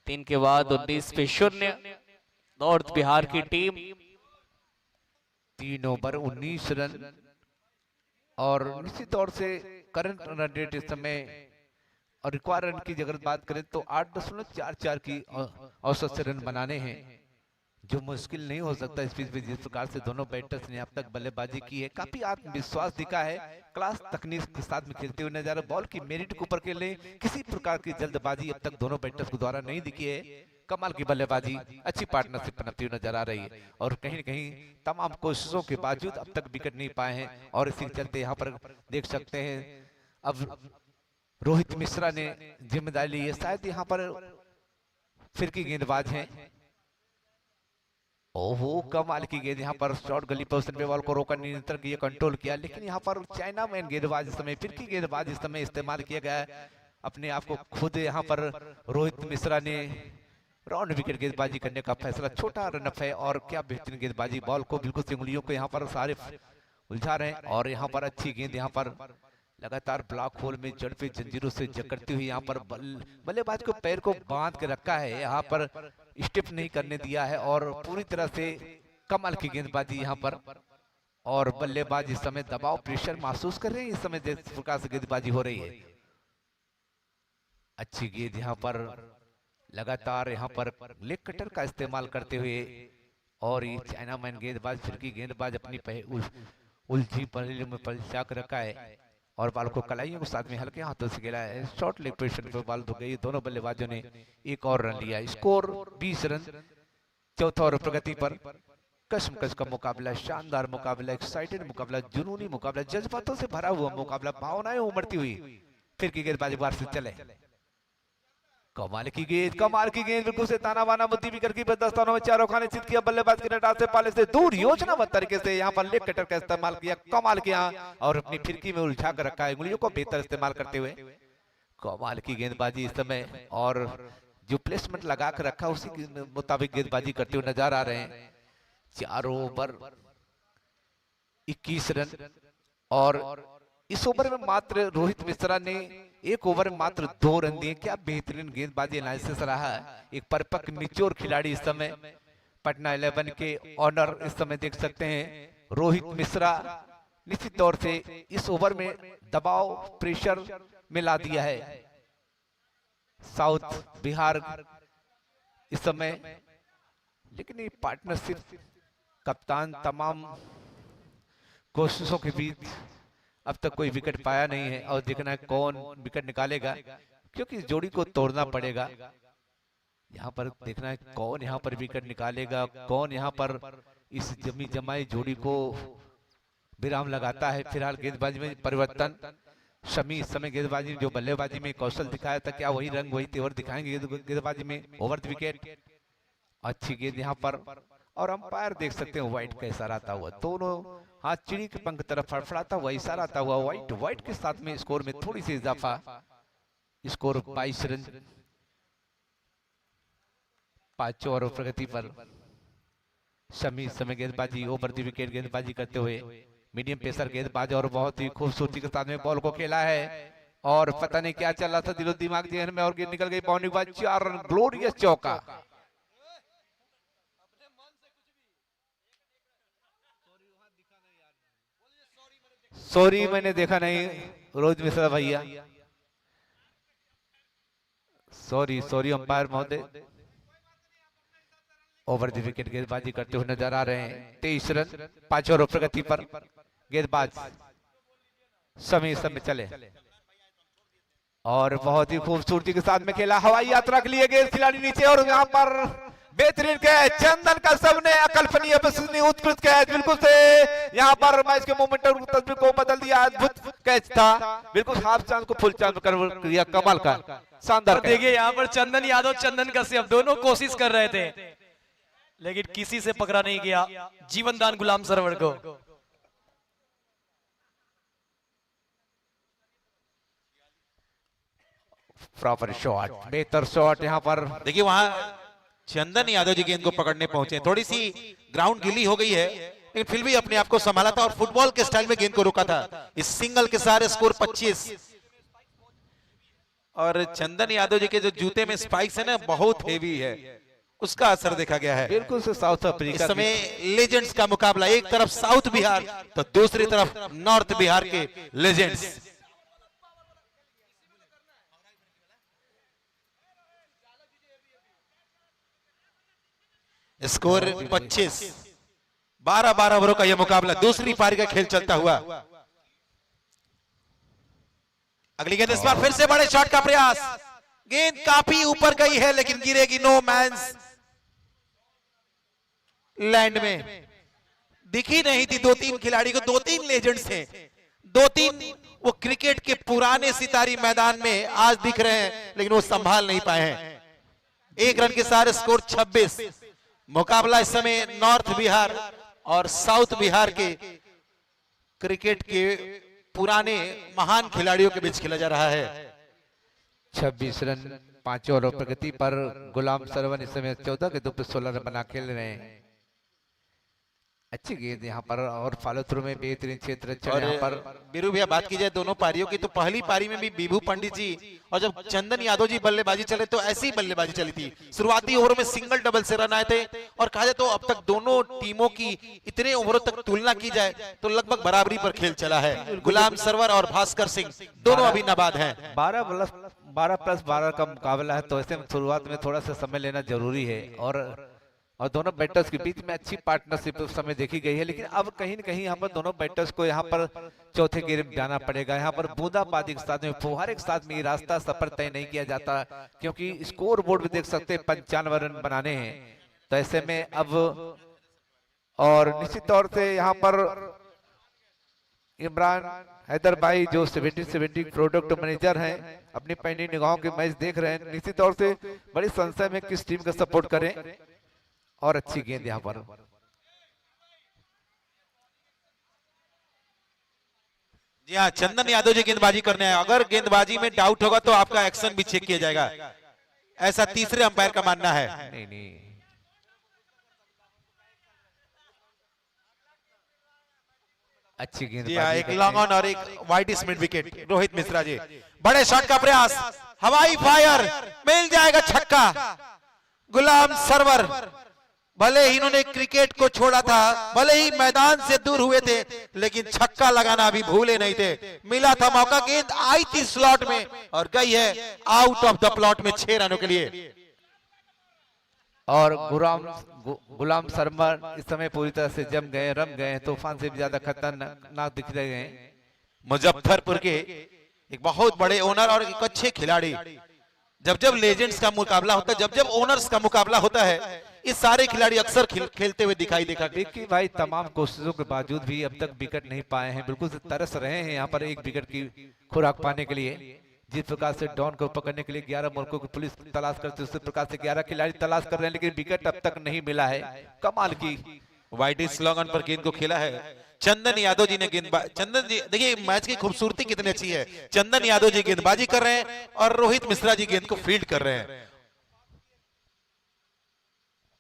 3 के बाद 19 पे 0। नॉर्थ बिहार की टीम 3 ओवर 19 रन, और निश्चित तौर से करंट रन रेट इस समय, और रिक्वायर रन की अगर बात करें तो 8.44 की औसत से रन बनाने हैं, जो मुश्किल नहीं हो सकता इस पिच पे। जिस प्रकार से दोनों बैटर्स ने अब तक बल्लेबाजी की है, काफी आत्मविश्वास दिखा है, क्लास तकनीक के साथ में खेलते हुए नजर। बॉल की मेरिट के ऊपर खेलने, किसी प्रकार की जल्दबाजी अब तक दोनों बैटर्स के द्वारा नहीं दिखी है। कमाल की बल्लेबाजी, अच्छी पार्टनरशिप बनती हुई नजर आ रही है, और कहीं न कहीं तमाम कोशिशों के बावजूद अब तक विकेट नहीं पाए हैं। और इसी के चलते यहाँ पर देख सकते हैं अब रोहित मिश्रा ने जिम्मेदारी ली है, शायद यहाँ पर फिरकी गेंदबाज हैं। ओहो, कमाल की गेंद, यहाँ पर शॉर्ट गली पोजीशन पे बॉल को रोका, नियंत्रण किया, कंट्रोल किया, लेकिन यहाँ पर चाइना मैन गेंदबाज इस समय, फिरकी गेंदबाज इस समय इस्तेमाल किया गया है। अपने आप को खुद यहाँ पर रोहित मिश्रा ने राउंड विकेट गेंदबाजी करने का फैसला, छोटा रनअप है, और क्या बेहतरीन गेंदबाजी, बॉल को बिल्कुल से उंगलियों को यहाँ पर सारे उलझा रहे हैं, और यहाँ पर अच्छी गेंद, यहाँ पर लगातार ब्लॉक होल में जड़ पे जंजीरों से जकड़ती हुई, यहाँ पर बल्लेबाज को पैर को बांध के रखा है, यहाँ पर स्टिप नहीं करने दिया है, और पूरी तरह से कमाल की गेंदबाजी यहाँ पर। और बल्लेबाज इस समय दबाव, प्रेशर महसूस कर रहे हैं इस समय, जिस प्रकार से गेंदबाजी हो रही है। अच्छी गेंद यहाँ पर, लगातार यहाँ पर लेग कटर का इस्तेमाल करते हुए, और ये चाइना मैन गेंदबाज, फिरकी गेंदबाज अपनी उलझी पहले में पलचा कर रखा है, और बाल को कलाइयों के साथ में हल्के हाथों से खेला है। शॉर्ट लेग पोजीशन पर बाल धो गई। दोनों बल्लेबाजों ने एक और रन लिया। स्कोर 20 रन, चौथा ओवर प्रगति पर कशमकश का मुकाबला, शानदार मुकाबला, एक्साइटेड मुकाबला, जुनूनी मुकाबला, जज्बातों से भरा हुआ मुकाबला, भावनाएं उमड़ती हुई। फिर की गेंदबाजी बार से चले, कमाल की गेंद, कमाल की गेंद, बिल्कुल से ताना बाना बुद्धि भी करके दस्तानों में चारों खाने चित किया, बल्लेबाज के नटाल से पाले से दूर योजनाबद्ध तरीके से यहाँ पर लेग कटर का इस्तेमाल किया, कमाल किया और अपनी फिरकी में उलझा कर रखा है, उंगलियों को बेहतर इस्तेमाल करते हुए। कमाल की गेंदबाजी इस समय, और जो प्लेसमेंट लगा कर रखा उसी के मुताबिक गेंदबाजी करते हुए नजर आ रहे हैं। चारों ओवर 21 रन, और इस ओवर में मात्र रोहित मिश्रा ने एक ओवर में मात्र 2 रन दिए। क्या बेहतरीन गेंदबाजी एनालिसिस रहा है। एक परिपक्व निचोर खिलाड़ी इस समय पटना 11 के ऑनर इस समय देख सकते हैं रोहित मिश्रा, निश्चित तौर से इस ओवर में दबाव प्रेशर में ला दिया है साउथ बिहार इस समय। लेकिन ये पार्टनरशिप, कप्तान तमाम कोशिशों के बीच अब तक कोई विकेट पाया नहीं है, और देखना है कौन विकेट निकालेगा, क्योंकि इस जोड़ी को तोड़ना पड़ेगा। यहाँ पर देखना है कौन यहाँ पर विकेट निकालेगा, कौन यहाँ पर इस जमी जमाई जोड़ी को विराम लगाता है। फिलहाल गेंदबाजी में परिवर्तन, शमी इस समय गेंदबाजी जो बल्लेबाजी में कौशल दिखाया था, क्या वही रंग वही तेवर दिखाएंगे गेंदबाजी में। ओवर द विकेट, अच्छी गेंद यहाँ पर, और अंपायर देख सकते हैं व्हाइट का इशारा आता हुआ, दोनों हाथ चिड़ी के पंख तरफ फड़फड़ाता हुआ इशारा आता हुआ व्हाइट। व्हाइट के साथ में स्कोर में थोड़ी सी इजाफा, स्कोर 22 रन 5 ओवर प्रगति पर। शमी समय गेंदबाजी ओवर द विकेट गेंदबाजी करते हुए, मीडियम पेसर गेंदबाज, और बहुत ही खूबसूरती के साथ में बॉल को खेला है, और पता नहीं क्या चल रहा था दिलो दिमाग जहन में, और गेंद निकल गई बाउंड्री के बाद 4 रन, ग्लोरियस चौका। सॉरी मैंने देखा नहीं रोहित मिश्रा भैया, सॉरी सॉरी अंपायर महोदय। ओवर द विकेट गेंदबाजी करते हुए नजर आ रहे हैं। 23 रन 5 ओवर प्रगति पर। गेंदबाज समय समय चले, और बहुत ही खूबसूरती के साथ में खेला, हवाई यात्रा के लिए गेंद खिलाड़ी नीचे, और यहाँ पर बेहतरीन कैच, चंदन का सबने अकल्पनीय उत्कृष्ट कैच, बिल्कुल से यहाँ पर मैच के मोमेंटम तस्वीर को बदल दिया। अद्भुत कैच था, बिल्कुल हाफ चांद को फुल चांद कन्वर्ट किया, कमाल का शानदार। देखिए यहाँ पर चंदन यादव, चंदन कश्यप दोनों कोशिश कर रहे थे, लेकिन किसी से पकड़ा नहीं गया। जीवन दान गुलाम सरवर को। प्रॉपर शॉट, बेहतर शॉट यहाँ पर। देखिए वहां चंदन यादव जी गेंद को पकड़ने पहुंचे, थोड़ी सी ग्राउंड गीली हो गई है, लेकिन फिर भी अपने आप को संभाला था और फुटबॉल के स्टाइल में गेंद को रोका था। इस सिंगल के सारे स्कोर 25, और चंदन यादव जी के जो जूते में स्पाइक्स है ना, बहुत हेवी है, उसका असर देखा गया है। बिल्कुल से साउथ अफ्रीका, इस समय लेजेंड्स का मुकाबला, एक तरफ साउथ बिहार तो दूसरी तरफ नॉर्थ बिहार के लेजेंड्स। स्कोर 25, 12 ओवरों का यह मुकाबला, दूसरी पारी का खेल चलता हुआ। अगली गेंद इस बार फिर से बड़े शॉट का प्रयास, गेंद काफी ऊपर गई है लेकिन गिरेगी नो मैंस लैंड में। दिखी नहीं थी 2-3 खिलाड़ी को, 2-3 लेजेंड्स हैं, 2-3 वो क्रिकेट के पुराने सितारी मैदान में आज दिख रहे हैं, लेकिन वो संभाल नहीं पाए हैं। 1 रन के सारे स्कोर 26। मुकाबला इस समय नॉर्थ बिहार और साउथ बिहार के क्रिकेट के पुराने महान खिलाड़ियों के बीच खेला जा रहा है। 26 रन 5 ओवर प्रगति पर। गुलाम सरवन इस समय 14 के 2 पे 16 रन बना खेल रहे हैं। अच्छी गेंद यहाँ पर, और फॉलो थ्रू में बेहतरीन क्षेत्र यहाँ पर। बीरू भैया बात की जाए दोनों पारियों की, तो पहली पारी में भी विभू पंडित जी और जब चंदन यादव जी बल्लेबाजी चले तो ऐसी ही बल्लेबाजी चली थी। शुरुआती ओवरों में सिंगल डबल से रन आए थे, और कहा जाए तो अब तक दोनों टीमों की इतने ओवरों तक तुलना की जाए तो लगभग बराबरी पर खेल चला है। गुलाम सरवर और भास्कर सिंह दोनों अभी नाबाद हैं। 12+12 का मुकाबला है, तो ऐसे में शुरुआत में थोड़ा सा समय लेना जरूरी है, और दोनों बैटर्स के बीच में अच्छी पार्टनरशिप उस समय देखी गई है। लेकिन अब कहीं न कहीं यहाँ पर दोनों बैटर्स को यहाँ पर चौथे गेम में जाना पड़ेगा। यहाँ पर बूंदाबांदी के साथ में, फुहारे के साथ में ये रास्ता सफर तय नहीं किया जाता, क्योंकि स्कोर बोर्ड में देख सकते हैं 95 रन बनाने हैं। तो ऐसे में अब और निश्चित तौर से यहाँ पर इमरान हैदर भाई जो 70-70 प्रोडक्ट मैनेजर हैं अपनी पैनी निगाहों के मैच देख रहे हैं, निश्चित तौर से बड़ी संशय में किस टीम का सपोर्ट करें। और अच्छी गेंद यहाँ पर जी हाँ, चंदन यादव जी गेंदबाजी करने हैं। अगर गेंदबाजी में डाउट होगा तो आपका एक्शन भी चेक किया जाएगा, ऐसा तीसरे अंपायर का मानना है। नहीं अच्छी गेंद जी हाँ, एक लॉन्ग ऑन और एक वाइड स्मिड विकेट। रोहित मिश्रा जी बड़े शॉट का प्रयास, हवाई फायर, मिल जाएगा छक्का। गुलाम सरवर भले ही इन्होंने क्रिकेट को छोड़ा था, भले ही मैदान से दूर हुए थे, लेकिन छक्का लगाना अभी भूले नहीं थे। मिला था मौका, गेंद आई थी स्लॉट में और गई है आउट ऑफ द प्लॉट में 6 रनों के लिए। और गुलाम सरवर इस समय पूरी तरह से जम गए, रम गए, तूफान से भी ज्यादा खतरनाक दिख रहे हैं। मुजफ्फरपुर के एक बहुत बड़े ओनर और एक अच्छे खिलाड़ी। जब जब लेजेंड्स का मुकाबला होता है, जब जब ओनर्स का मुकाबला होता है, ये सारे खिलाड़ी अक्सर खेलते हुए दिखाई देखा। विक्की भाई तमाम कोशिशों के बावजूद भी अब तक विकेट नहीं पाए हैं, बिल्कुल से तरस रहे हैं यहाँ पर एक विकेट की खुराक पाने के लिए। जिस प्रकार से डॉन को पकड़ने के लिए 11 मुल्कों की पुलिस तलाश करती है, उसी प्रकार से 11 खिलाड़ी तलाश कर रहे हैं, लेकिन विकेट अब तक नहीं मिला है। कमाल की वाइड स्लोगन पर गेंद को खेला है चंदन यादव जी ने। चंदन जी देखिए मैच की खूबसूरती कितनी अच्छी है। चंदन यादव जी गेंदबाजी कर रहे हैं और रोहित मिश्रा जी गेंद को फील्ड कर रहे हैं।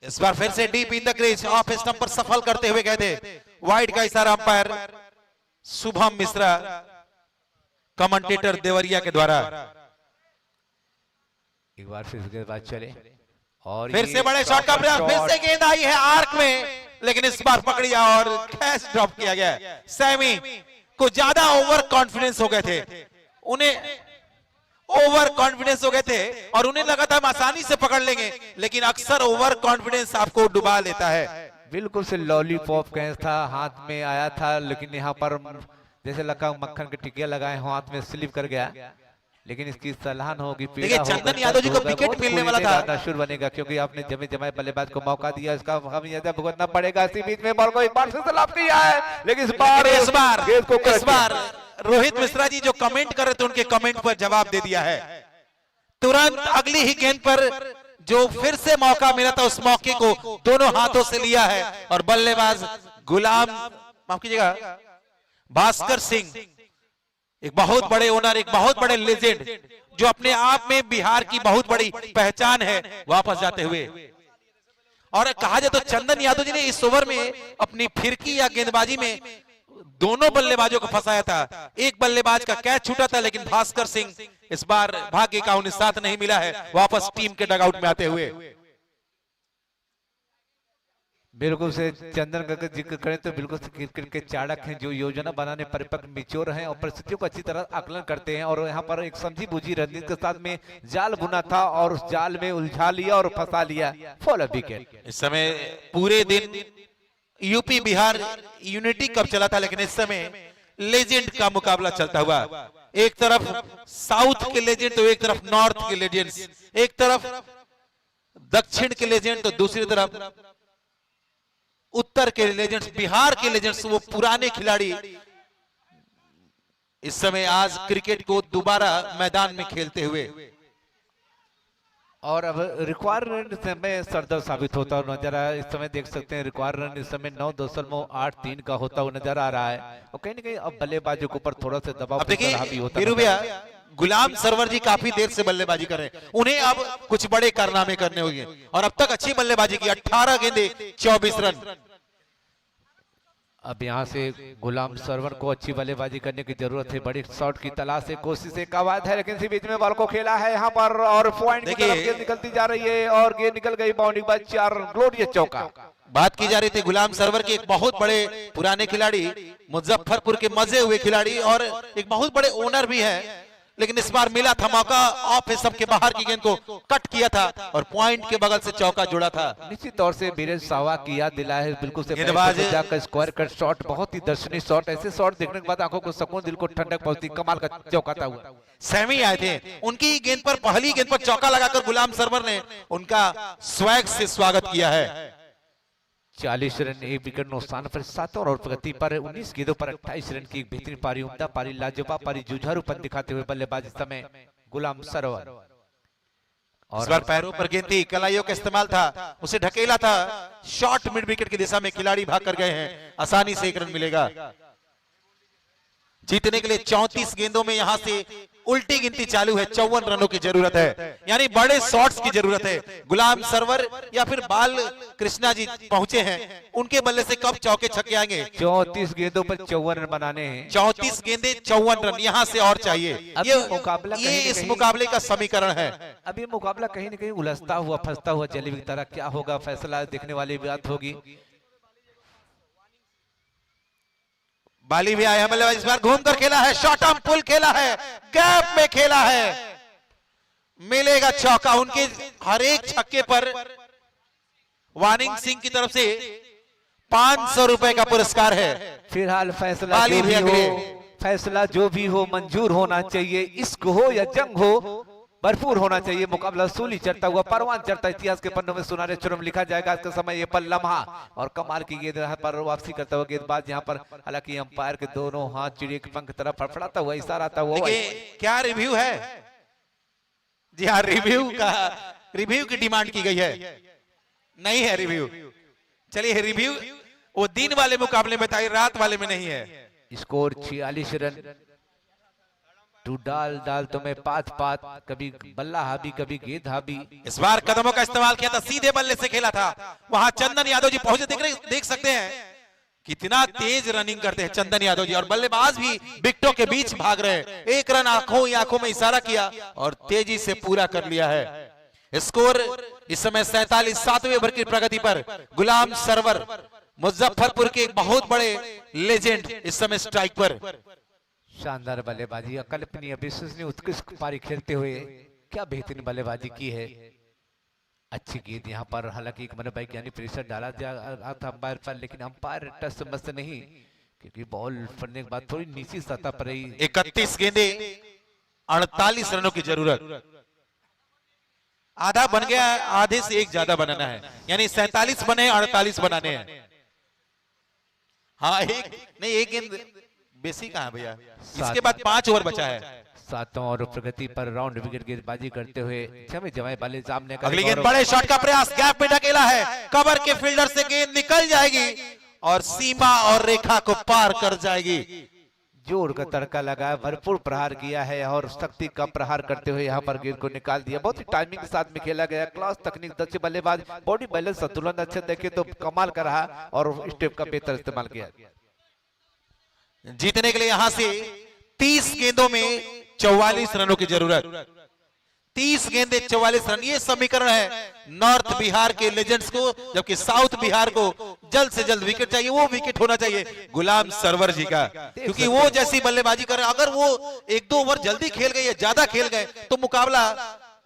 इस बार फिर से deep in the crease, off stump पर सफल करते हुए गए थे। वाइड का इशारा अंपायर शुभम मिश्रा, कमेंटेटर देवरिया के द्वारा। एक बार फिर गेंदबाज चले और फिर से बड़े शॉट का प्रयास, फिर से गेंद आई है आर्क में, लेकिन इस बार पकड़िया और कैच ड्रॉप किया गया। सैमी को ज्यादा ओवर कॉन्फिडेंस हो गए थे, उन्हें ओवर कॉन्फिडेंस हो गए थे और उन्हें लगा था हम आसानी से पकड़ लेंगे, लेकिन अक्सर ओवर कॉन्फिडेंस आपको डुबा लेता है। बिल्कुल से लॉलीपॉप कैच था, हाथ में आया था, लेकिन यहाँ पर जैसे लगा मक्खन के टिकिया लगाए हाथ में स्लिप कर गया। लेकिन इसकी सलाहन होगी, देखिए चंदन यादव जी को विकेट मिलने वाला था, शुरू बनेगा क्योंकि आपने जमे जमाए बल्लेबाज को मौका दिया, इसका खामियाजा भुगतना पड़ेगा। इसी बीच में बॉल को एक बार से सलाम किया है, लेकिन इस बार रोहित मिश्रा जी जो कमेंट कर रहे थे उनके कमेंट पर जवाब दे दिया है। तुरंत अगली ही गेंद पर जो फिर से मौका मिला था, उस मौके को दोनों हाथों से लिया है और बल्लेबाज गुलाम, माफ कीजिएगा, भास्कर सिंह, एक बहुत बड़े ओनर, एक बहुत बड़े लेजेंड जो अपने आप में बिहार की बहुत बड़ी पहचान है, वापस जाते हुए। और कहा जाए तो चंदन यादव जी ने इस ओवर में अपनी फिरकी या गेंदबाजी में दोनों बल्लेबाजों को फंसाया था। एक बल्लेबाज का कैच छूटा था, लेकिन भास्कर सिंह इस बार भाग्य का उन्हें साथ नहीं मिला है, वापस टीम के डगआउट में आते हुए। बिल्कुल से चंदन का जिक्र करें तो बिल्कुल से क्रिकेट के चाणक हैं, जो योजना बनाने परिपक्व मिच्योर हैं और परिस्थितियों को अच्छी तरह आकलन करते हैं। और यहाँ पर एक समझी बूझी रणनीति के साथ में जाल बुना था और उस जाल में उलझा लिया और फंसा लिया, फॉल विकेट। इस समय पूरे दिन यूपी बिहार यूनिटी कप चला था, लेकिन इस समय लेजेंड का मुकाबला चलता हुआ, एक तरफ साउथ के लेजेंड तो एक तरफ नॉर्थ के लेजेंड्स, एक तरफ दक्षिण के लेजेंड तो दूसरी तरफ उत्तर के लेजेंड्स, बिहार के लेजेंड्स, वो पुराने खिलाड़ी इस समय आज क्रिकेट को दोबारा मैदान में खेलते हुए। और अब रिक्वायर रन इस समय सरदर्द साबित होता हुआ नजर आ रहा है। इस समय देख सकते हैं रिक्वायर रन इस समय 9.83 का होता हुआ नजर आ रहा है और कहीं ना कहीं अब बल्लेबाजों के ऊपर थोड़ा सा दबाव देखिए गुलाम सरवर जी काफी देर से बल्लेबाजी कर रहे हैं, उन्हें अब कुछ बड़े कारनामे करने होंगे और अब तक अच्छी बल्लेबाजी की, 18 गेंदे 24 रन। अब यहाँ से गुलाम सरवर को अच्छी बल्लेबाजी करने की जरूरत है, बड़ी शॉट की तलाश से कोशिश एक आवाज है, लेकिन इसी बीच में बॉल को खेला है यहाँ पर और पॉइंट की तरफ गेंद निकलती जा रही है और गेंद निकल गई बाउंड्री पर 4 ग्लोरियस चौका। बात की जा रही थी गुलाम सरवर के, एक बहुत बड़े पुराने खिलाड़ी, मुजफ्फरपुर के मजे हुए खिलाड़ी और एक बहुत बड़े ओनर भी है, लेकिन इस बार मिला था मौका, ऑफ स्टंप के बाहर की गेंद को कट किया था और पॉइंट के बगल से चौका जुड़ा था। निश्चित तौर से बीरेंद्र सहवाग की याद दिलाया है, बिल्कुल से जाकर स्क्वायर कट शॉट, बहुत ही दर्शनीय शॉट, ऐसे शॉट देखने के बाद आंखों को सुकून, दिल को ठंडक पहुंचती, कमाल का चौका था हुआ। सैमी आए थे, उनकी गेंद पर, पहली गेंद पर चौका लगाकर गुलाम सरवर ने उनका स्वैग से स्वागत किया है। 40 रन, 1 विकेट नुकसान पर 7 और प्रगति पर 19 गेंदों पर 28 रन की एक बेहतरीन पारी, उम्दा पारी, लाजवाब पारी, जुझारूपन दिखाते हुए बल्लेबाज इस समय गुलाम सरवर। इस बार पैरों पर गेंद थी, कलाइयों का इस्तेमाल था, उसे ढकेला था, शॉर्ट मिड विकेट की दिशा में खिलाड़ी भाग कर गए हैं, आसानी से 1 रन मिलेगा। जीतने के लिए 34 गेंदों में यहां से उल्टी गिनती चालू है, 54 रनों की जरूरत है, यानी बड़े शॉट्स की जरूरत है। गुलाम सरवर या फिर बाल कृष्णा जी पहुंचे हैं, उनके बल्ले से कब चौके छक्के आएंगे। 34 गेंदों पर 54 रन बनाने हैं, 34 गेंदे 54 रन, यहां से और चाहिए। अब मुकाबला ये कहीं न इस कहीं- मुकाबले का समीकरण है। अब ये मुकाबला कहीं न कहीं उलझता हुआ फंसता हुआ जलेबी की तरह, क्या होगा फैसला देखने वाली बात होगी। बाली भी आया बल्लेबाज, इस बार घूमकर खेला है, शॉर्ट आर्म पुल खेला है, गैप में खेला है, मिलेगा चौका। उनके हर एक छक्के पर वानिंग सिंह की तरफ से 500 रुपए का पुरस्कार है। फिलहाल फैसला बाली जो भी भी अगले। हो, फैसला जो भी हो मंजूर होना चाहिए। इश्क हो या जंग हो, भरपूर होना चाहिए। मुकाबला सूली चढ़ता हुआ, परवान चढ़ता, इतिहास के पन्नों में सुनहरे अक्षरों में लिखा जाएगा। आज का समय ये पल लम्हा, और कमाल की गेंद यहाँ पर वापसी करता हुआ गेंदबाज यहाँ पर, हालांकि अंपायर के दोनों हाथ चिड़िया के पंख तरफ फड़फड़ाता हुआ इशारा आता हुआ। देखिए क्या रिव्यू है। जी हाँ, रिव्यू की डिमांड की गई है, नहीं है रिव्यू। चलिए रिव्यू वो दिन वाले मुकाबले में था, रात वाले में नहीं है। Score 46 run. तू डाल डाल तो मैं पात पात, कभी बल्ला हाबी कभी गेंद हाबी। इस बार कदमों का इस्तेमाल किया था, सीधे बल्ले से खेला था। वहां चंदन यादव जी पहुंचे, देख सकते हैं कितना तेज रनिंग करते हैं चंदन यादव जी, और बल्लेबाज भी विकेटों के बीच भाग रहे हैं। 1 रन आंखों में इशारा किया और तेजी से पूरा कर लिया है। स्कोर इस समय 47, 7वें ओवर की प्रगति पर गुलाम सरवर, मुजफ्फरपुर के एक बहुत बड़े लेजेंड, इस समय स्ट्राइक पर। शानदार बल्लेबाजी, अकल्पनीय, विश्वसनीय, उत्कृष्ट पारी खेलते हुए क्या बेहतरीन बल्लेबाजी की है। अच्छी गेंद यहाँ पर, हालांकि एक मनोवैज्ञानिक प्रेशर डाला था अंपायर पर, लेकिन अंपायर टस मस्त नहीं, क्योंकि बॉल पड़ने के बाद थोड़ी नीची सतह पर रही। 31 गेंदे 48 रनों की जरूरत, आधा बन गया, आधे से एक ज्यादा बनाना है, यानी 47 बने, 48 बनाने हैं। हाँ एक गेंद बेसी कहाँ है भैया, इसके बाद 5 ओवर बचा है। 7वां और प्रगति पर राउंड विकेट गेंदबाजी करते हुए जमाए वाले सामने का अगली गेंद, बड़े शॉट का प्रयास, गैप में ढकेला है, कवर के फील्डर से गेंद निकल जाएगी और सीमा और रेखा को पार कर जाएगी। जोर का तड़का लगाया, भरपूर प्रहार किया है और शक्ति का प्रहार करते हुए यहाँ पर गेंद को निकाल दिया। बहुत ही टाइमिंग के साथ में खेला गया, क्लास तकनीक, दक्ष बल्लेबाज, बॉडी बैलेंस, संतुलन अच्छा देखे तो कमाल का रहा और स्टेप का बेहतर इस्तेमाल किया। जीतने के लिए यहां से 30 गेंदों में 44 रनों की जरूरत, 30 गेंदे 44 रन, ये समीकरण है नॉर्थ बिहार के लेजेंड्स को, जबकि साउथ बिहार को जल्द से जल्द विकेट चाहिए। वो विकेट होना चाहिए गुलाम सरवर जी का, क्योंकि वो जैसी बल्लेबाजी कर रहे हैं, अगर वो 1-2 ओवर जल्दी खेल गए या ज्यादा खेल गए तो मुकाबला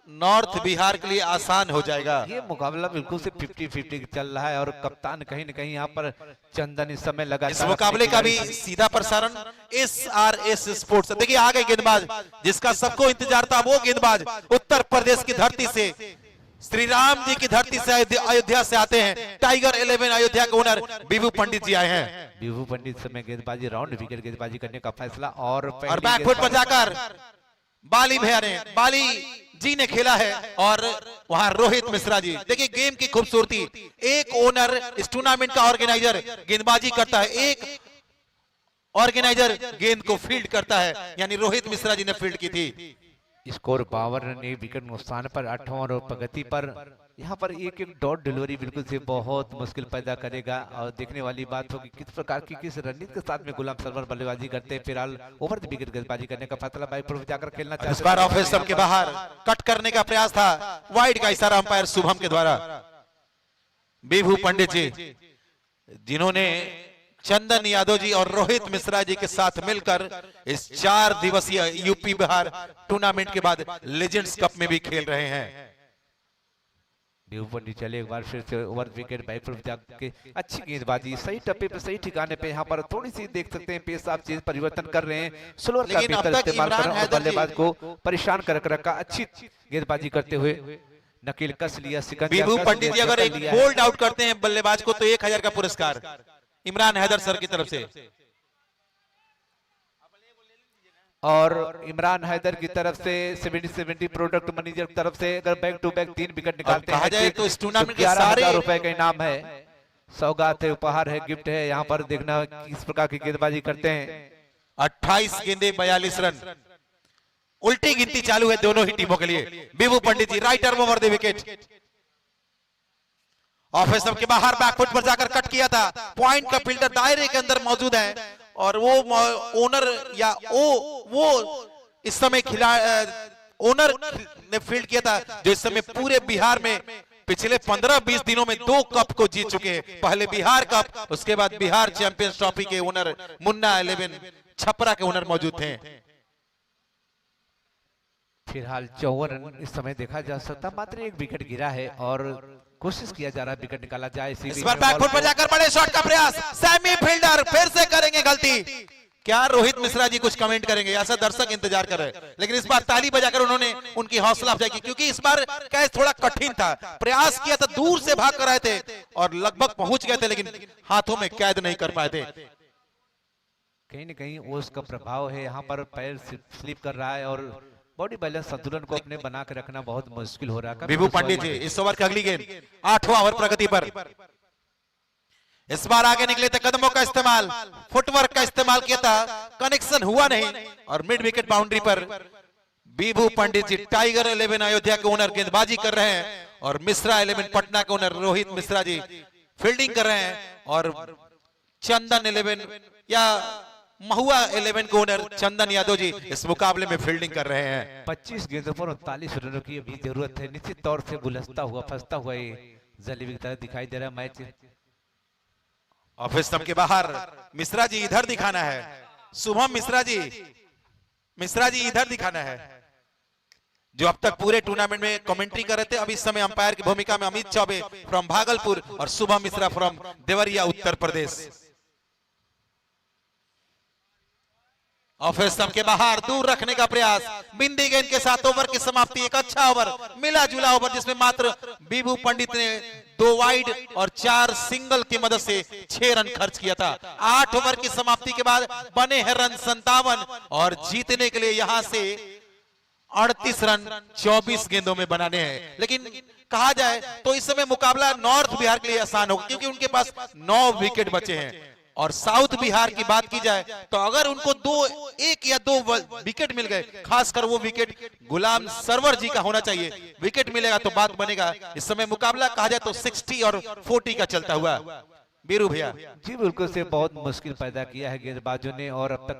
नॉर्थ बिहार के लिए आसान हो जाएगा। ये मुकाबला बिल्कुल से 50-50 चल रहा है और कप्तान कहीं न कहीं यहाँ पर चंदन इस समय लगा। इस मुकाबले का भी सीधा प्रसारण SRS स्पोर्ट्स। देखिए आ गए गेंदबाज, जिसका सबको इंतजार था, वो गेंदबाज उत्तर प्रदेश की धरती से, श्री राम जी की धरती से, अयोध्या से आते हैं। टाइगर 11 अयोध्या के ओनर विभू पंडित जी आए हैं। विभू पंडित समय गेंदबाजी, राउंड विकेट गेंदबाजी करने का फैसला, और बैकफुट पर जाकर बाली भैया ने, बाली जी ने खेला है, और वहां रोहित मिश्रा जी। देखिए गेम की खूबसूरती, एक ओनर इस टूर्नामेंट का ऑर्गेनाइजर गेंदबाजी करता है, एक ऑर्गेनाइजर गेंद को फील्ड करता है, यानी रोहित मिश्रा जी ने फील्ड की थी। स्कोर 52 रन, 1 विकेट नुकसान पर 8वां और प्रगति पर। यहाँ पर एक डॉट डिलीवरी बिल्कुल से बहुत मुश्किल पैदा करेगा, और देखने वाली बात होगी किस प्रकार की, किस रणनीति के साथ में गुलाम सरवर बल्लेबाजी करते हैं। फिलहाल ओवर द विकेट गेंदबाजी करने का फैसला बाई पर जाकर खेलना चाहते हैं। इस बार ऑफ स्टंप के बाहर कट करने का प्रयास था, वाइड का इशारा अंपायर शुभम के द्वारा। विभू पंडित जी, जिन्होंने चंदन यादव जी और रोहित मिश्रा जी के साथ मिलकर इस 4 दिवसीय यूपी बिहार टूर्नामेंट के बाद लेजेंड्स कप में भी खेल रहे हैं। विभू पंडित चले एक बार फिर से ओवर विकेट बाई पर जाके, अच्छी गेंदबाजी, सही टप्पे पे, सही ठिकाने पे। यहाँ पर थोड़ी सी देख सकते हैं पेस आप चीज परिवर्तन कर रहे हैं, स्लोअर का बेहतर इस्तेमाल कर रहे हैं, बल्लेबाज को परेशान कर रखा। अच्छी गेंदबाजी करते हुए नकेल कस लिया, सिकंजा विभू कस पंडित जी लिया, अगर जकड़ एक लिया है। बोल्ड आउट करते हैं बल्लेबाज को तो 1000 का पुरस्कार इमरान हैदर सर की तरफ से। और इमरान हैदर की तरफ से 70-70 प्रोडक्ट मैनेजर की तरफ से अगर बैक टू बैक 3 विकेट निकालते कहा हैं जाए तो इस टूर्नामेंट के 11,000 सारे रुपए का इनाम है, सौगात है, उपहार है, गिफ्ट है। यहाँ पर देखना किस प्रकार की गेंदबाजी करते हैं। 28 गेंदे 42 रन, उल्टी गिनती चालू है दोनों ही टीमों के लिए। Vibhu Pandit ji right arm over the wicket, off stump के बाहर बैकफुट पर जाकर कट किया था। पॉइंट का फील्डर दायरे के अंदर मौजूद है और वो ओनर या वो इस समय ओनर ने फील्ड किया था, जो इस समय पूरे बिहार में पिछले 15-20 दिनों में 2 कप को जीत चुके हैं। पहले बिहार कप, उसके बाद बिहार चैंपियंस ट्रॉफी के ओनर मुन्ना 11 छपरा के ओनर मौजूद थे। फिलहाल 54 रन इस समय देखा जा सकता, मात्र 1 विकेट गिरा है और कोशिश किया जा रहा है विकेट निकाला जाए। इस बार बैकफुट पर जाकर बड़े शॉट का प्रयास, सेमी फील्डर फिर से करेंगे गलती। क्या रोहित मिश्रा जी कुछ कमेंट करेंगे, ऐसा दर्शक इंतजार कर रहे हैं, लेकिन इस बार ताली बजाकर उन्होंने उनकी हौसला अफजाई की, क्योंकि इस बार कैच थोड़ा कठिन था। प्रयास किया था, दूर से भाग कर आए थे और लगभग पहुंच गए थे, लेकिन हाथों में कैद नहीं कर पाए थे। कहीं न कहीं ओस का प्रभाव है, यहाँ पर पैर स्लिप कर रहा है और बॉडी बैलेंस संतुलन को अपने बना के रखना बहुत मुश्किल हो रहा है। विभू पंडित जी इस ओवर की अगली गेंद 8वां ओवर प्रगति पर, इस बार आगे निकले थे, कदमों का इस्तेमाल, फुटवर्क का इस्तेमाल किया था, कनेक्शन हुआ नहीं और मिड विकेट बाउंड्री पर विभू पंडित जी टाइगर 11 अयोध्या के ओनर गेंदबाजी कर रहे हैं और मिश्रा 11 पटना के ओनर रोहित मिश्रा जी फील्डिंग कर रहे हैं और चंदन 11 या महुआ 11 के ओनर चंदन यादव जी इस मुकाबले में फील्डिंग कर रहे हैं। 25 गेंदों पर 39 रनों की अभी जरूरत है। निश्चित तौर से बुलस्ता हुआ, फंसता हुआ ये जलेबी की तरह दिखाई दे रहा है मैच। ऑफ स्टंप के बाहर मिश्रा जी इधर दिखाना है, शुभम मिश्रा जी इधर दिखाना है, जो अब तक पूरे टूर्नामेंट में कमेंट्री कर रहे थे। अब इस समय अंपायर की भूमिका में अमित चौबे फ्रॉम भागलपुर और Shubham Mishra from Deoria Uttar Pradesh. Of stump के बाहर दूर रखने का प्रयास, बिंदी गेंद के साथ ओवर की समाप्ति। एक अच्छा ओवर, मिला जुला ओवर, जिसमें मात्र विभू पंडित ने 2 वाइड और 4 सिंगल की मदद से 6 रन खर्च किया था। 8 ओवर की समाप्ति के बाद बने हैं रन 57 और जीतने के लिए यहां से 38 रन 24 गेंदों में बनाने हैं। लेकिन कहा जाए तो इस समय मुकाबला नॉर्थ बिहार के लिए आसान होगा, क्योंकि उनके पास 9 विकेट बचे हैं और साउथ बिहार की बात की जाए तो अगर उनको 1 या 2 विकेट मिल गए, खासकर वो विकेट गुलाम सरवर जी का होना चाहिए, विकेट मिलेगा तो बात बनेगा। इस समय मुकाबला कहा जाए तो 60 और 40 का चलता हुआ। बीरू भैया जी बिल्कुल से बहुत मुश्किल पैदा किया है गेंदबाजों ने और अब तक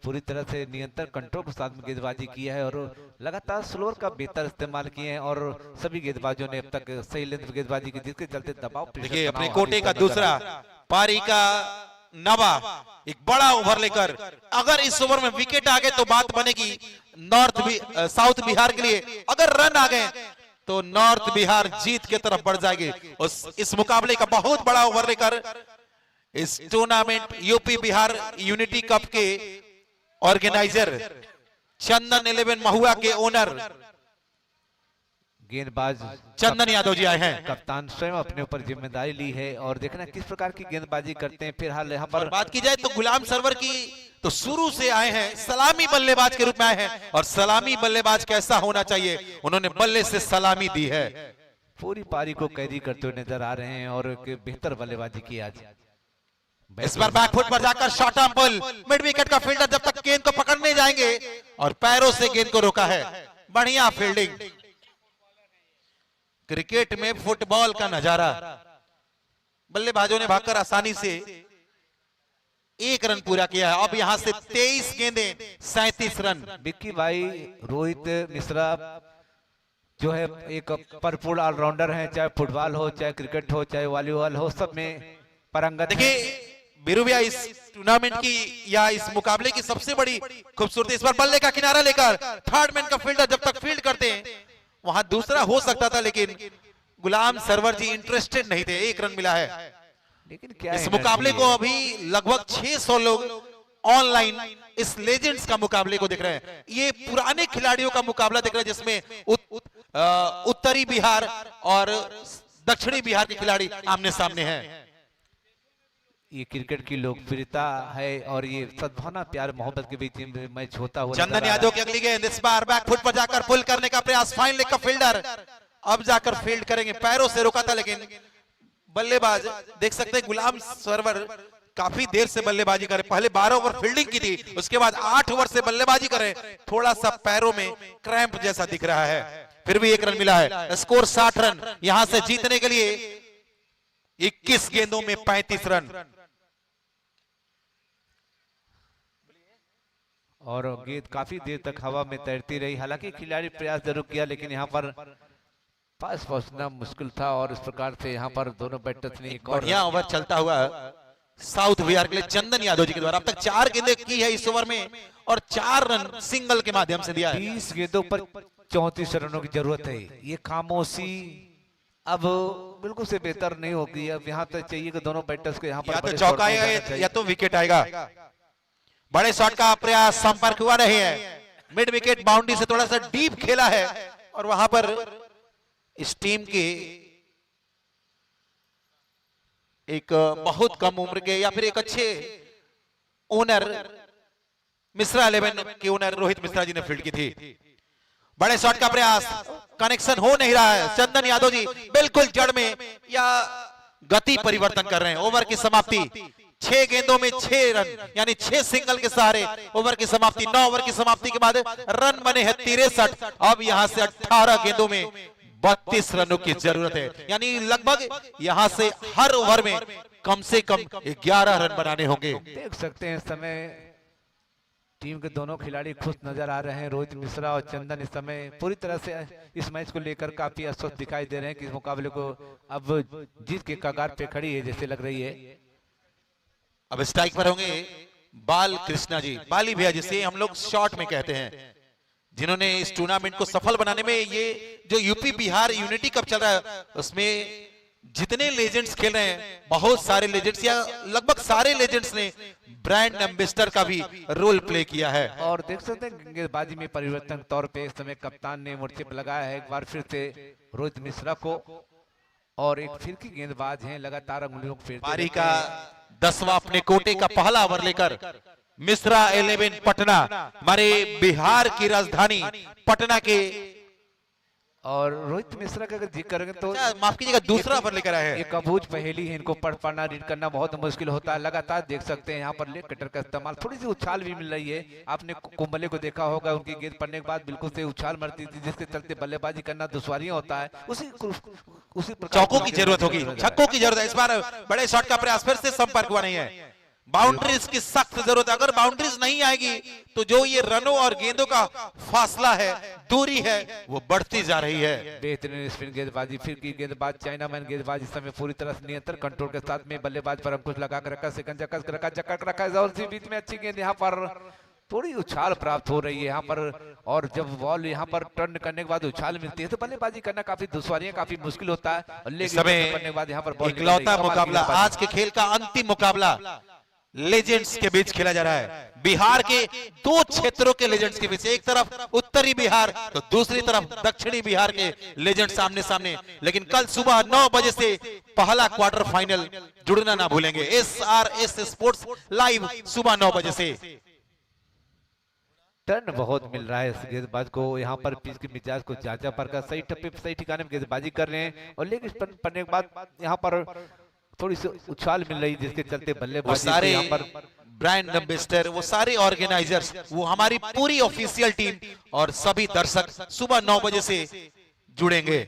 पूरी तरह से नियंत्रण कंट्रोल के साथ में गेंदबाजी किया है और लगातार स्लोअर का बेहतर इस्तेमाल किए हैं और सभी गेंदबाजों ने अब तक सही लेंथ गेंदबाजी की, जिसके चलते दबाव। देखिए अपने कोटे का दूसरा पारी का नवा एक बड़ा ओवर लेकर, अगर इस ओवर में विकेट आ गए तो बात बनेगी साउथ बिहार के लिए। अगर रन आ गए तो नॉर्थ बिहार जीत के तरफ बढ़ जाएगी। इस मुकाबले का बहुत बड़ा ओवर लेकर इस tournament UP Bihar unity cup के ऑर्गेनाइजर चंदन 11 महुआ के ओनर गेंदबाज चंदन यादव जी आए हैं। कप्तान स्वयं अपने ऊपर जिम्मेदारी ली है और देखना किस प्रकार की गेंदबाजी करते हैं। फिलहाल यहाँ पर बात की जाए तो गुलाम सरवर की तो शुरू से आए हैं, सलामी बल्लेबाज के रूप में आए हैं और सलामी बल्लेबाज कैसा होना चाहिए उन्होंने बल्ले से सलामी दी है। पूरी पारी को कैदी करते हुए नजर आ रहे हैं और बेहतर बल्लेबाजी की आज। इस बार बैकफुट पर जाकर short arm ball, mid wicket का फील्डर जब तक गेंद को पकड़ने जाएंगे और पैरों से गेंद को रोका है। बढ़िया फील्डिंग। क्रिकेट में फुटबॉल का नजारा, बल्लेबाजों ने भागकर आसानी से 1 रन पूरा किया है। अब यहां से 23 गेंदें 37 रन। विक्की भाई रोहित मिश्रा जो है एक भरपूर ऑलराउंडर हैं, चाहे फुटबॉल हो, चाहे क्रिकेट हो, चाहे वॉलीबॉल हो, सब में पारंगत। देखिए बीरू भैया इस टूर्नामेंट की या इस मुकाबले की सबसे बड़ी खूबसूरती, इस बार बल्ले का किनारा लेकर थर्ड मैन का फील्डर जब तक फील्ड करते हैं वहां दूसरा हो सकता था, लेकिन गुलाम सरवर जी इंटरेस्टेड नहीं थे। 1 रन मिला है। लेकिन क्या इस मुकाबले को अभी लगभग 600 लोग ऑनलाइन इस लेजेंड्स का मुकाबले को देख रहे हैं। ये पुराने खिलाड़ियों का मुकाबला देख रहे हैं जिसमें उत्तरी बिहार और दक्षिणी बिहार के खिलाड़ी आमने सामने हैं। ये क्रिकेट की लोकप्रियता है और ये सद्भावना प्यार मोहब्बत के बीच में मैच होता हुआ चंदन यादव की अगली गेंद, इस बार बैक फुट पर जाकर पुल करने का प्रयास, फाइन लेग का फील्डर अब जाकर फील्ड करेंगे, पैरों से रोका था लेकिन बल्लेबाज देख सकते हैं गुलाम सरवर काफी देर से बल्लेबाजी करे, पहले 12 ओवर फील्डिंग की थी, उसके बाद 8 ओवर से बल्लेबाजी करे, थोड़ा सा पैरों में क्रैम्प जैसा दिख रहा है, फिर भी 1 रन मिला है। स्कोर 60 रन, यहां से जीतने के लिए 21 गेंदों में 35 रन। और गेंद काफी देर तक हवा में तैरती रही, हालांकि खिलाड़ी प्रयास जरूर किया लेकिन यहाँ पर पास पहुंचना मुश्किल था और इस प्रकार से यहाँ पर दोनों बैटर्स ने एक और बढ़िया ओवर चलता हुआ साउथ बिहार के लिए चंदन यादव जी के द्वारा अब तक 4 गेंदें की है इस ओवर में और 4 रन सिंगल के माध्यम से दिया है। 20 गेंदों पर 34 रनों की जरूरत है। ये खामोशी अब बिल्कुल से बेहतर नहीं होगी, अब यहाँ तक चाहिए कि दोनों बैटर्स को यहाँ पर या तो बड़े चौका शॉट आएगा लगाना चाहिए। या तो विकेट आएगा। बड़े शॉट का प्रयास, संपर्क हुआ नहीं है, मिड विकेट बाउंड्री से थोड़ा सा डीप खेला है और वहां पर इस टीम के एक बहुत कम उम्र के या फिर एक अच्छे ओनर मिश्रा 11 के ओनर रोहित मिश्रा जी ने फील्ड की थी। बड़े शॉट का प्रयास, कनेक्शन हो नहीं रहा है। चंदन यादव जी बिल्कुल जड़ में या गति परिवर्तन कर रहे हैं। ओवर की समाप्ति 6 गेंदों में 6 रन यानी 6 सिंगल के सहारे ओवर की समाप्ति। 9 ओवर की समाप्ति के बाद रन बने हैं 63। अब यहां से 18 गेंदों में 32 रनों की जरूरत है, यानी लगभग यहां से हर ओवर में कम से कम 11 रन बनाने होंगे। देख सकते हैं इस समय टीम के दोनों खिलाड़ी खुश नजर आ रहे हैं। रोहित मिश्रा और चंदन इस समय पूरी तरह से इस मैच को लेकर काफी अस्वस्थ दिखाई दे रहे हैं कि इस मुकाबले को अब जीत के कगार पे खड़ी है जैसे लग रही है। अब स्ट्राइक पर होंगे बाल कृष्णा जी, बाली भैया जिसे हम लोग शॉर्ट में कहते हैं, जिन्होंने इस टूर्नामेंट को सफल बनाने में, ये जो यूपी बिहार यूनिटी कप चल रहा है उसमें जितने लेजेंड्स खेल रहे हैं, बहुत सारे लेजेंड्स या लगभग सारे लेजेंड्स ने ब्रांड एम्बेसडर का भी रोल प्ले किया है। और देख सकते हैं गेंदबाजी में परिवर्तन तौर पे इस समय कप्तान ने मोर्चे पर लगाया है एक बार फिर से रोहित मिश्रा को, और एक फिर की गेंदबाज हैं लगातार अंगुलियों को फेरते पारी रहते का हैं। 10वां अपने कोटे का पहला ओवर लेकर मिश्रा 11 पटना, हमारे बिहार की राजधानी पटना के, और रोहित मिश्रा का अगर जिक्र करेंगे तो माफ कीजिएगा दूसरा ओवर लेकर आए हैं। एक अबूझ पहेली है, इनको पढ़ पाना रीड करना बहुत मुश्किल होता है। लगातार देख सकते हैं यहाँ पर लेग कटर का इस्तेमाल, थोड़ी सी उछाल भी मिल रही है। आपने कुंबले को देखा होगा, उनकी गेंद पड़ने के बाद बिल्कुल से उछाल मरती थी जिसके चलते बल्लेबाजी करना दुश्वारियां होता है। उसी चौकों की जरूरत होगी, छक्कों की जरूरत है। इस बार बड़े शॉट का प्रयास, फिर से संपर्क हुआ नहीं है। बाउंड्रीज की सख्त जरूरत है, अगर बाउंड्रीज नहीं आएगी तो जो ये रनों और गेंदों का फासला है, दूरी है, वो बढ़ती जा रही है। बेहतरीन स्पिन गेंदबाजी, फिर की गेंदबाज चाइनामैन गेंदबाज इस समय पूरी तरह से नियंत्रण कंट्रोल के साथ में बल्लेबाज पर अंकुश लगा कर रखा, सेकंड जकस रखा, जकड़ रखा है और बीच में अच्छी गेंद यहाँ पर थोड़ी उछाल प्राप्त हो रही है यहाँ पर, और जब बॉल यहाँ पर टर्न करने के बाद उछाल मिलती है तो बल्लेबाजी करना काफी दुश्वारियां, काफी मुश्किल होता है। और लेग करने के बाद यहाँ पर बॉल इकलौता मुकाबला, आज के खेल का अंतिम मुकाबला लेजेंड्स के बीच खेला जा रहा है। बिहार के 2 क्षेत्रों के लेजेंड्स के बीच, एक तरफ उत्तरी बिहार तो दूसरी तरफ दक्षिणी बिहार के लेजेंड सामने सामने। लेकिन कल सुबह 9 बजे से पहला क्वार्टर फाइनल, जुड़ना ना भूलेंगे। SRS स्पोर्ट्स लाइव सुबह 9 बजे से। टर्न बहुत मिल रहा है इस गेंदबाज को, यहाँ पर पिच के मिजाज को जांचा पर का सही टप्पे सही ठिकाने में गेंदबाजी कर रहे हैं, और लेग स्पिन पड़ने के बाद यहाँ पर थोड़ी सी उछाल मिल रही जिसके चलते बल्लेबाजी सारे यहाँ पर ब्रांड एम्बेसडर, वो सारे ऑर्गेनाइजर्स, वो हमारी पूरी ऑफिशियल टीम और सभी दर्शक सुबह 9 बजे से जुड़ेंगे।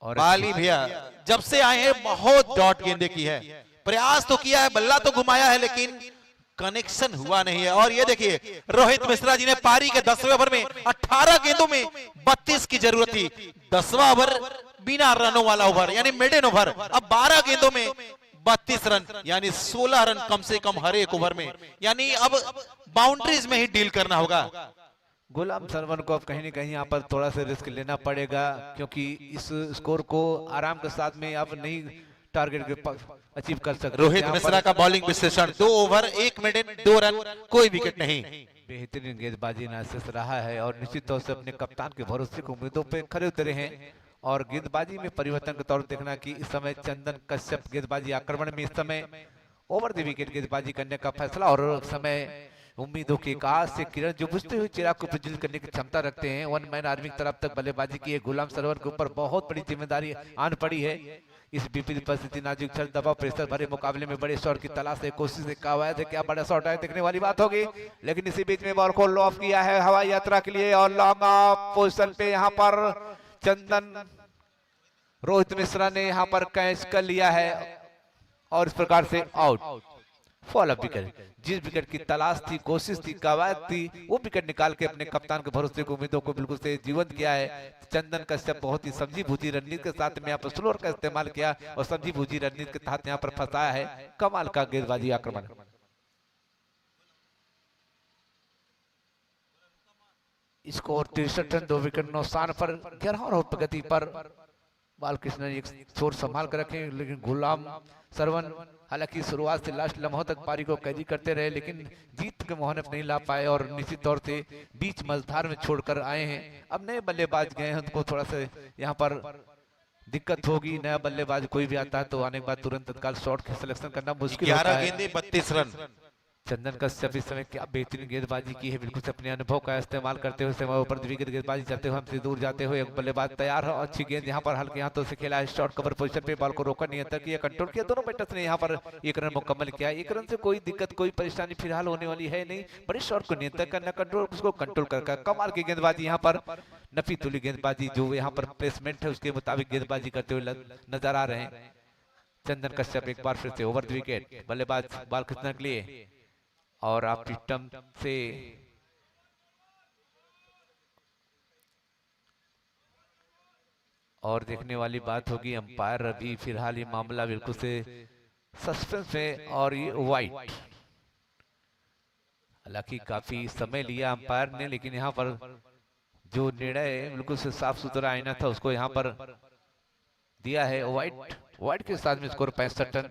और बाली भैया जब से आए हैं बहुत डॉट गेंदे की है, प्रयास तो किया है, बल्ला तो घुमाया है, लेकिन कनेक्शन हुआ नहीं है। और ये देखिए रोहित मिश्रा जी ने पारी के 10वें ओवर में 18 गेंदों में 32 की जरूरत थी। 10वां ओवर बिना रनों वाला ओवर यानी मिडन ओवर, अब 12 गेंदों में 32 रन यानी 16 रन कम से कम हर एक ओवर में, यानी अब बाउंड्रीज में ही डील करना होगा। गुलाम सरवर को अब कहीं न कहीं यहाँ पर थोड़ा सा रिस्क लेना पड़ेगा, क्योंकि इस स्कोर को आराम के साथ में अब नहीं टारगेट को अचीव कर सकते हैं। रोहित यहाँ मिश्रा पर का बॉलिंग विश्लेषण, 2 ओवर 1 मिनट 2 रन, कोई विकेट नहीं। बेहतरीन गेंदबाजी नासिस रहा है और निश्चित तौर से अपने कप्तान के भरोसे को उम्मीदों पे खड़े उतरे हैं। और गेंदबाजी में परिवर्तन के तौर पर देखना कि इस समय चंदन कश्यप गेंदबाजी आक्रमण में इस समय ओवर द विकेट गेंदबाजी करने का फैसला, और समय उम्मीदों की आकाश से किरण जो बुझते हुए चिराग को प्रज्वलित करने की क्षमता रखते हैं। वन मैन आर्मी की तरफ तक बल्लेबाजी की है। गुलाम सरवर के ऊपर बहुत बड़ी जिम्मेदारी आन पड़ी है। इस विपरीत परिस्थिति, नाजुक छल, दबाव, प्रेशर भरे मुकाबले में बड़े शॉट की तलाश है, कोशिश है, कवायद है, क्या बड़ा शॉट है, देखने वाली बात होगी। लेकिन इसी बीच में बॉल को लॉफ किया है हवाई यात्रा के लिए और लॉन्ग ऑफ पोजीशन पे यहाँ पर चंदन रोहित मिश्रा ने यहाँ पर कैच कर लिया है और इस प्रकार से आउट। फॉलो विकेट, जिस विकेट की तलाश थी, कोशिश थी, कवायद थी, वो विकेट निकाल के अपने कप्तान के भरोसे को उम्मीदों को बिल्कुल से जीवंत किया है। चंदन कश्यप बहुत ही समझी बूझी रणनीति के साथ में यहाँ पर स्लोअर का इस्तेमाल किया और समझी बूझी रणनीति के तहत यहाँ पर फंसाया है। कमाल का गेंदबाजी आक्रमण। स्कोर 63 रन, 2 विकेट नुकसान पर 11 और प्रगति पर बालकृष्ण एक छोर संभाल कर रखे, लेकिन गुलाम सरवन हालांकि शुरुआत से लास्ट लम्हों तक पारी को कैदी करते रहे, लेकिन जीत के मोहन नहीं ला पाए और निश्चित तौर से बीच मझधार में छोड़कर आए हैं। अब नए बल्लेबाज गए हैं, उनको थोड़ा सा यहाँ पर दिक्कत होगी। नया बल्लेबाज कोई भी आता है तो आने के बाद तुरंत तत्काल शॉट की सिलेक्शन करना मुश्किल होता 11 है। गेंदे 32 रन। चंदन कश्यप इस समय क्या बेहतरीन गेंदबाजी की है, बिल्कुल से अपने अनुभव का इस्तेमाल करते हुए समय ऊपर विकेट गेंदबाजी करते हुए हमसे दूर जाते हुए एक बल्लेबाज तैयार है। अच्छी गेंद यहाँ पर हल्के हाथों से खेला है, शॉर्ट कवर पोजीशन पे बॉल को रोका, नियंत्रण किया, कंट्रोल किया। दोनों बैटर्स ने यहाँ पर 1 रन मुकम्मल किया। 1 रन से कोई दिक्कत, कोई परेशानी फिलहाल होने वाली है नहीं। बड़े शॉट को नियंत्रण करना, कंट्रोल, उसको कंट्रोल कर कमाल की गेंदबाजी यहाँ पर नफी तुली गेंदबाजी, जो यहाँ पर प्लेसमेंट है उसके मुताबिक गेंदबाजी करते हुए नजर आ रहे हैं। चंदन कश्यप एक बार फिर से ओवर द विकेट, बल्लेबाज बालकृष्ण के लिए और आप स्टंप से और देखने वाली बात होगी। अंपायर अभी फिलहाल ये मामला बिल्कुल से सस्पेंस में और ये वाइट, हालांकि काफी समय लिया अंपायर ने, लेकिन यहाँ पर जो निर्णय बिल्कुल से साफ सुथरा आईना था उसको यहाँ पर दिया है वाइट। वाइट के साथ में स्कोर 65 रन,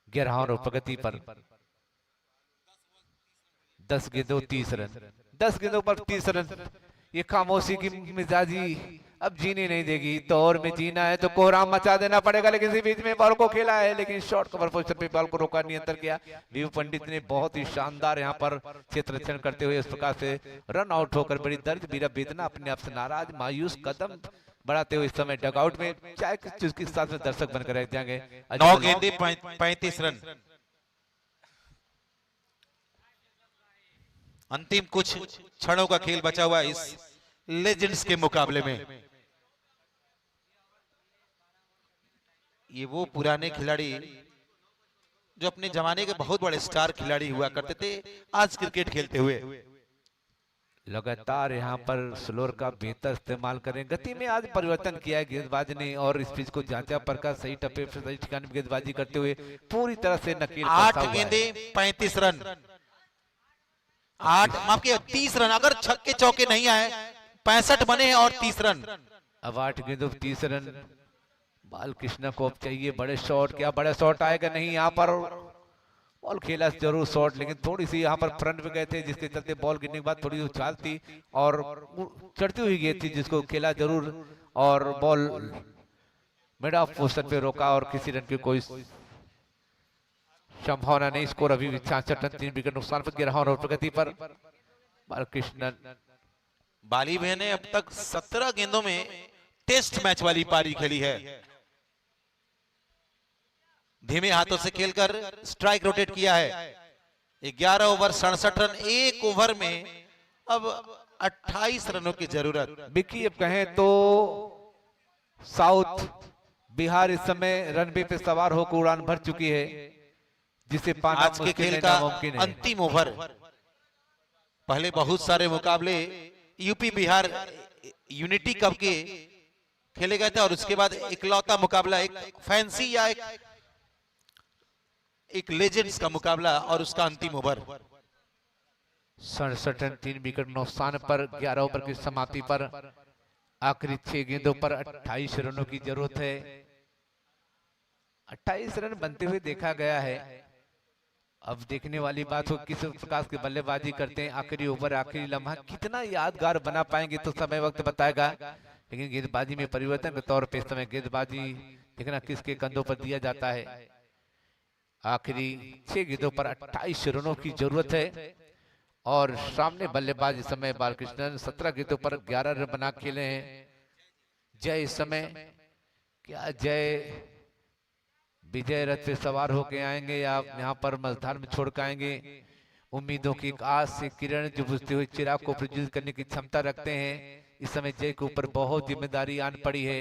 11 और प्रगति पर 10 गेंदों 30 रन, 10 गेंदों पर 30 रन। ये खामोशी की मिजाजी अब जीने नहीं देगी। दौर में जीना है तो कोहराम मचा देना पड़ेगा, लेकिन इसी बीच में बॉल को खेला है, लेकिन शॉर्ट कवर पोजीशन पे बॉल को रोका, नियंत्रण किया। वीवू पंडित ने बहुत ही शानदार यहाँ पर क्षेत्र रक्षण करते हुए इस प्रकार से रन आउट होकर बड़ी दर्द बीरा वेदना, अपने आप से नाराज मायूस कदम बढ़ाते हुए इस समय डगआउट में चाहे किस चीज के साथ में दर्शक बनकर रह जाएंगे। 9 गेंदे 35 रन। अंतिम कुछ क्षणों का खेल बचा हुआ इस लेजेंड्स के मुकाबले में। ये वो पुराने खिलाड़ी जो अपने जमाने के बहुत बड़े स्टार खिलाड़ी हुआ करते थे, आज क्रिकेट खेलते हुए। लगातार यहाँ पर स्लोअर का बेहतर इस्तेमाल करें, गति में आज परिवर्तन किया है गेंदबाज ने और इस पिच को जांचा परखा, सही टप्पे पर सही ठिकाने में गेंदबाजी करते हुए पूरी तरह से नकील 8 गेंदे 35 रन, 8 माफ किया 30 रन। अगर छक्के चौके नहीं आए 65 बने हैं और 30 रन। अब 8 गेंदों 30 रन। बालकृष्ण को अब चाहिए बड़े शॉट, क्या बड़ा शॉट आएगा? नहीं, यहाँ पर बॉल खेला जरूर शॉट, लेकिन थोड़ी सी यहाँ पर फ्रंट में गए थे, जिसके चलते बॉल गिरने के बाद थोड़ी उछाल थी और चढ़ती हुई गेंद थी जिसको खेला जरूर और बॉल मिड ऑफ पोजीशन पे रोका और किसी रन की कोई संभावना नहीं। स्कोर अभी 66 रन, 3 विकेट नुकसान पर 11 और प्रगति पर बालकृष्ण। बाली भैया ने अब तक 17 गेंदों में टेस्ट मैच वाली पारी खेली है। धीमे हाथों से खेलकर स्ट्राइक रोटेट किया है। 11 ओवर 67 रन, 1 ओवर में अब 28 रनों की जरूरत। बिकी अब कहें तो साउथ बिहार इस समय रनवे पे सवार होकर उड़ान भर चुकी है, जिसे पाना आज के खेल का अंतिम ओवर। पहले बहुत सारे मुकाबले यूपी बिहार यूनिटी कप के खेले गए थे और उसके बाद इकलौता मुकाबला एक फैंसी या एक लेजेंड्स का मुकाबला और उसका अंतिम ओवर। 67 रन, 3 विकेट नुकसान पर 11 ओवर की समाप्ति पर आखिरी 6 गेंदों पर 28 रनों की जरूरत है। 28 रन बनते हुए देखा गया है। अब देखने वाली बात हो किस प्रकार की बल्लेबाजी करते हैं, आखिरी ओवर आखिरी लम्हा कितना यादगार बना पाएंगे तो समय वक्त बताएगा। लेकिन गेंदबाजी में परिवर्तन के तौर पे इस समय गेंदबाजी देखना किसके कंधों पर दिया जाता है। आखिरी 6 गेंदों पर 28 रनों की जरूरत है और सामने बल्लेबाज इस समय बालकृष्णन 17 गेंदों पर 11 रन बना खेले हैं। जय इस समय क्या जय विजय रथ पे सवार होके आएंगे या यहाँ पर मझधार में छोड़ के आएंगे। उम्मीदों की एक आस से किरण जो बुझते हुए चिराग को प्रज्वलित करने की क्षमता रखते हैं। इस समय जय के ऊपर बहुत जिम्मेदारी आन पड़ी है।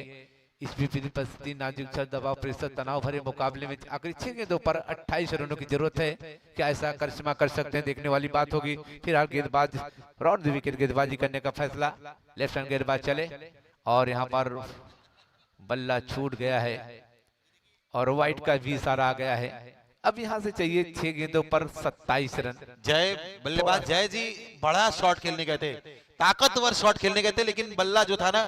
इस विपरीत परिस्थिति नाजुक छल दबाव प्रेशर तनाव भरे मुकाबले में आखिरी 6 गेंदों पर 28 रनों की जरूरत है। क्या ऐसा करिश्मा कर सकते हैं, देखने वाली बात होगी। फिलहाल गेंदबाज राउंड द विकेट गेंदबाजी करने का फैसला, लेफ्ट हैंड गेंदबाज चले और यहाँ पर बल्ला छूट गया है और वाइट का भी इशारा आ गया है। अब यहाँ से चाहिए 6 गेंदों पर 27 रन। जय बल्लेबाज जय जी बड़ा शॉट खेलने गए थे, ताकतवर शॉट खेलने गए थे, लेकिन बल्ला जो था ना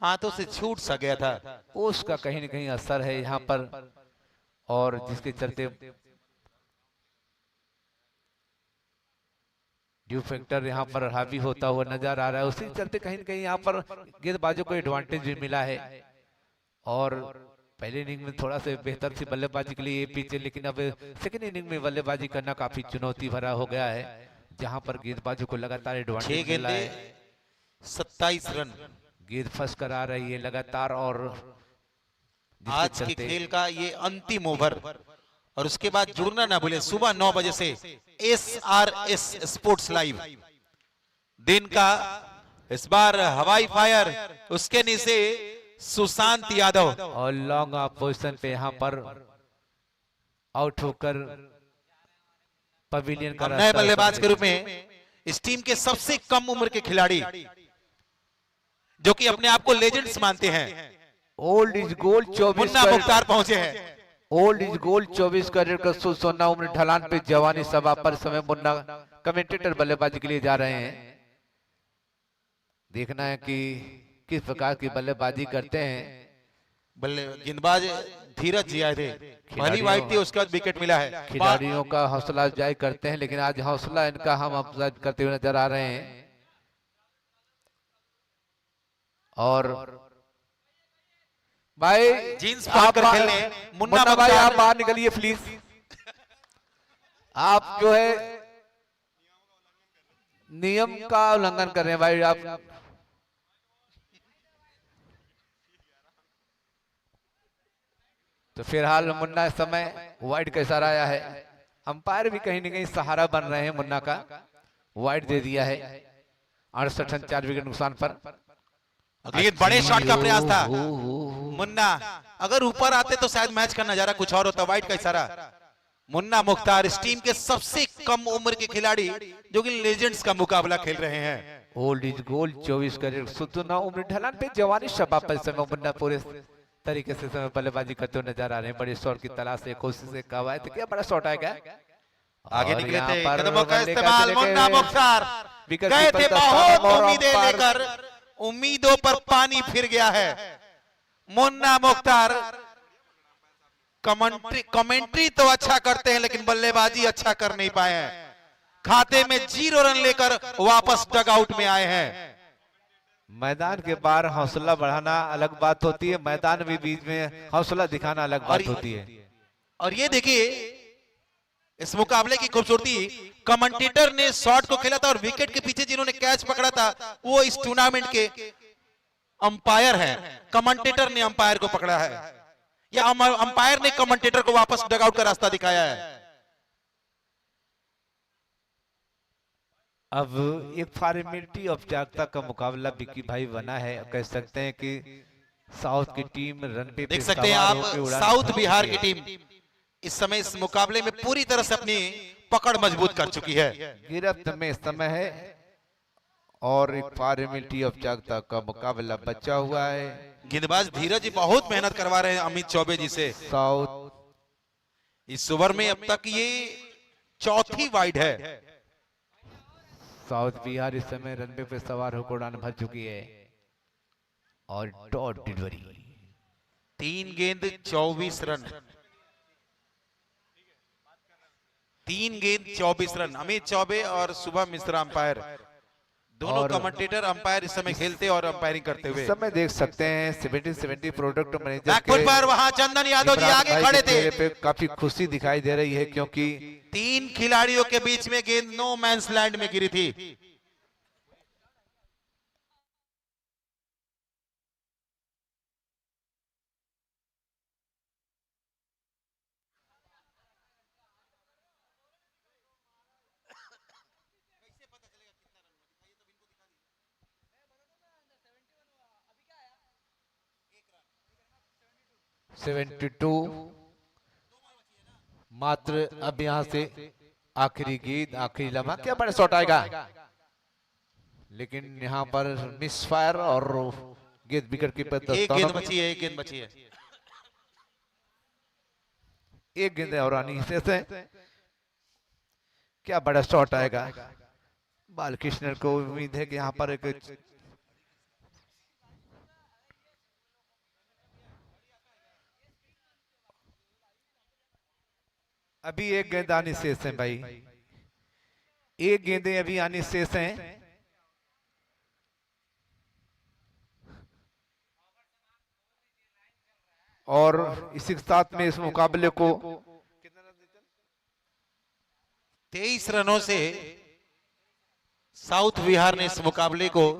हाथों से छूट सा गया था। उसका कहीं न कहीं असर है यहाँ पर और जिसके चलते ड्यू फैक्टर यहाँ पर हावी होता हुआ नजर आ रहा है। उसी चलते कहीं न कहीं यहाँ पर गेंदबाजों को एडवांटेज भी मिला है और पहले इनिंग में थोड़ा सा बेहतर सी बल्लेबाजी के लिए पीछे, लेकिन अब सेकंड इनिंग में बल्लेबाजी करना काफी चुनौती भरा हो गया है जहां पर गेंदबाजों को लगातार एडवांटेज मिला है। 27 रन गेंद फंस कर आ रही है लगातार और आज के खेल का ये अंतिम ओवर। और उसके बाद जुड़ना ना भूले सुबह 9 बजे से SRS स्पोर्ट्स लाइव दिन का, इस बार हवाई फायर, उसके नीचे सुशांत यादव और लॉन्ग ऑफ पोजीशन पे यहाँ पर आउट होकर पवेलियन का नए बल्लेबाज के रूप में इस टीम के सबसे कम उम्र के खिलाड़ी जो कि अपने आप को लेजेंड्स मानते हैं, old is gold 24 Munna Mukhtar पहुंचे हैं। ओल्ड इज गोल्ड 24 कैरेट का सोना उम्र ढलान पे जवानी सभा पर समय मुन्ना कमेंटेटर बल्लेबाजी के लिए जा रहे हैं। देखना है कि किस प्रकार की बल्लेबाजी करते हैं। गेंदबाज धीरज जी आए थे, पहली वाइड थी, उसके बाद विकेट मिला है। खिलाड़ियों का हौसला अफजाई करते हैं लेकिन आज हौसला इनका हम अफजाई करते हुए नजर आ रहे हैं। और भाई जींस पहनकर खेलने मुन्ना भाई आप बाहर निकलिए प्लीज। आप जो है नियम का उल्लंघन कर रहे हैं भाई आप। तो फिलहाल मुन्ना इस समय वाइड का इशारा आया है। अंपायर भी कहीं न कहीं सहारा बन रहे हैं मुन्ना का, वाइड दे दिया है 68 रन 4 विकेट नुकसान पर। लेकिन बड़े शॉट का प्रयास था मुन्ना, अगर ऊपर आते तो शायद मैच का नजारा कुछ और होता। वाइड का इशारा। मुन्ना मुख्तार इस टीम के सबसे कम उम्र के खिलाड़ी जो कि लेजेंड्स का मुकाबला खेल रहे हैं। ओल्ड इज गोल्ड 24 कैरेट सुना उम्र ढलान पे जवानी शबा पर समय मुन्ना पूरे तरीके से समय बल्लेबाजी करते हुए नजर आ रहे हैं। बड़े शॉट की तलाश से कोशिश से कहा है तो क्या बड़ा शॉट आएगा। आगे निकले थे, कदमों का इस्तेमाल मुन्ना मुख्तार गए थे बहुत उम्मीदें लेकर, उम्मीदों पर पानी फिर गया है। मुन्ना मुख्तार कमेंट्री तो अच्छा करते हैं लेकिन बल्लेबाजी अच्छा कर नहीं पाए हैं। खाते में 0 रन लेकर वापस डगआउट में आए हैं। मैदान के बाहर हौसला बढ़ाना अलग बात होती है, मैदान में बीच में हौसला दिखाना अलग बात होती है। और ये देखिए इस मुकाबले की खूबसूरती, कमेंटेटर ने शॉट को खेला था और विकेट के पीछे जिन्होंने कैच पकड़ा था वो इस टूर्नामेंट के अंपायर हैं। कमेंटेटर ने अंपायर को पकड़ा है या अंपायर ने कमेंटेटर को वापस डगआउट का रास्ता दिखाया है। अब एक फॉर्मेलिटी औपचारिकता का मुकाबला बिक्की भाई बना है। कह सकते हैं कि साउथ की टीम रन पे देख सकते हैं आप साउथ बिहार की टीम इस समय इस मुकाबले में पूरी तरह से अपनी पकड़ मजबूत कर चुकी है। गिरफ्त में इस समय है और एक फॉर्मेलिटी औपचारिकता का मुकाबला बचा हुआ है। गेंदबाज धीरज जी बहुत मेहनत करवा रहे हैं अमित चौबे जी से। साउथ इस ओवर में अब तक ये चौथी वाइड है। साउथ बिहार इस समय रनवे पे सवार होकर उड़ान भर चुकी है और डॉट डिलीवरी। 3 गेंद 24 रन। 3 गेंद 24 रन। अमित चौबे और शुभम मिश्रा अंपायर, दोनों और कमेंटेटर अंपायर इस समय खेलते और अंपायरिंग करते हुए। इस समय देख सकते हैं 70 प्रोडक्ट मैनेजर बैकफुट पर वहां चंदन यादव जी इमरान आगे भाई खड़े के थे। चेहरे पे काफी खुशी दिखाई दे रही है क्योंकि 3 खिलाड़ियों के बीच में गेंद नो मैंस लैंड में गिरी थी। मात्र अब यहां से आखिरी गेंद, आखिरी लम्हा, क्या बड़ा शॉट आएगा, लेकिन यहां पर मिस फायर और गेंद विकेट कीपर एक गेंद बची है, एक गेंद बची है। एक गेंद और आनी से क्या बड़ा शॉट आएगा। बालकृष्ण को उम्मीद है कि यहाँ पर एक अभी एक गेंद आनी शेष है भाई, एक गेंदें अभी आनी शेष हैं। और इसी के साथ में इस मुकाबले को 23 रनों से साउथ बिहार ने इस मुकाबले को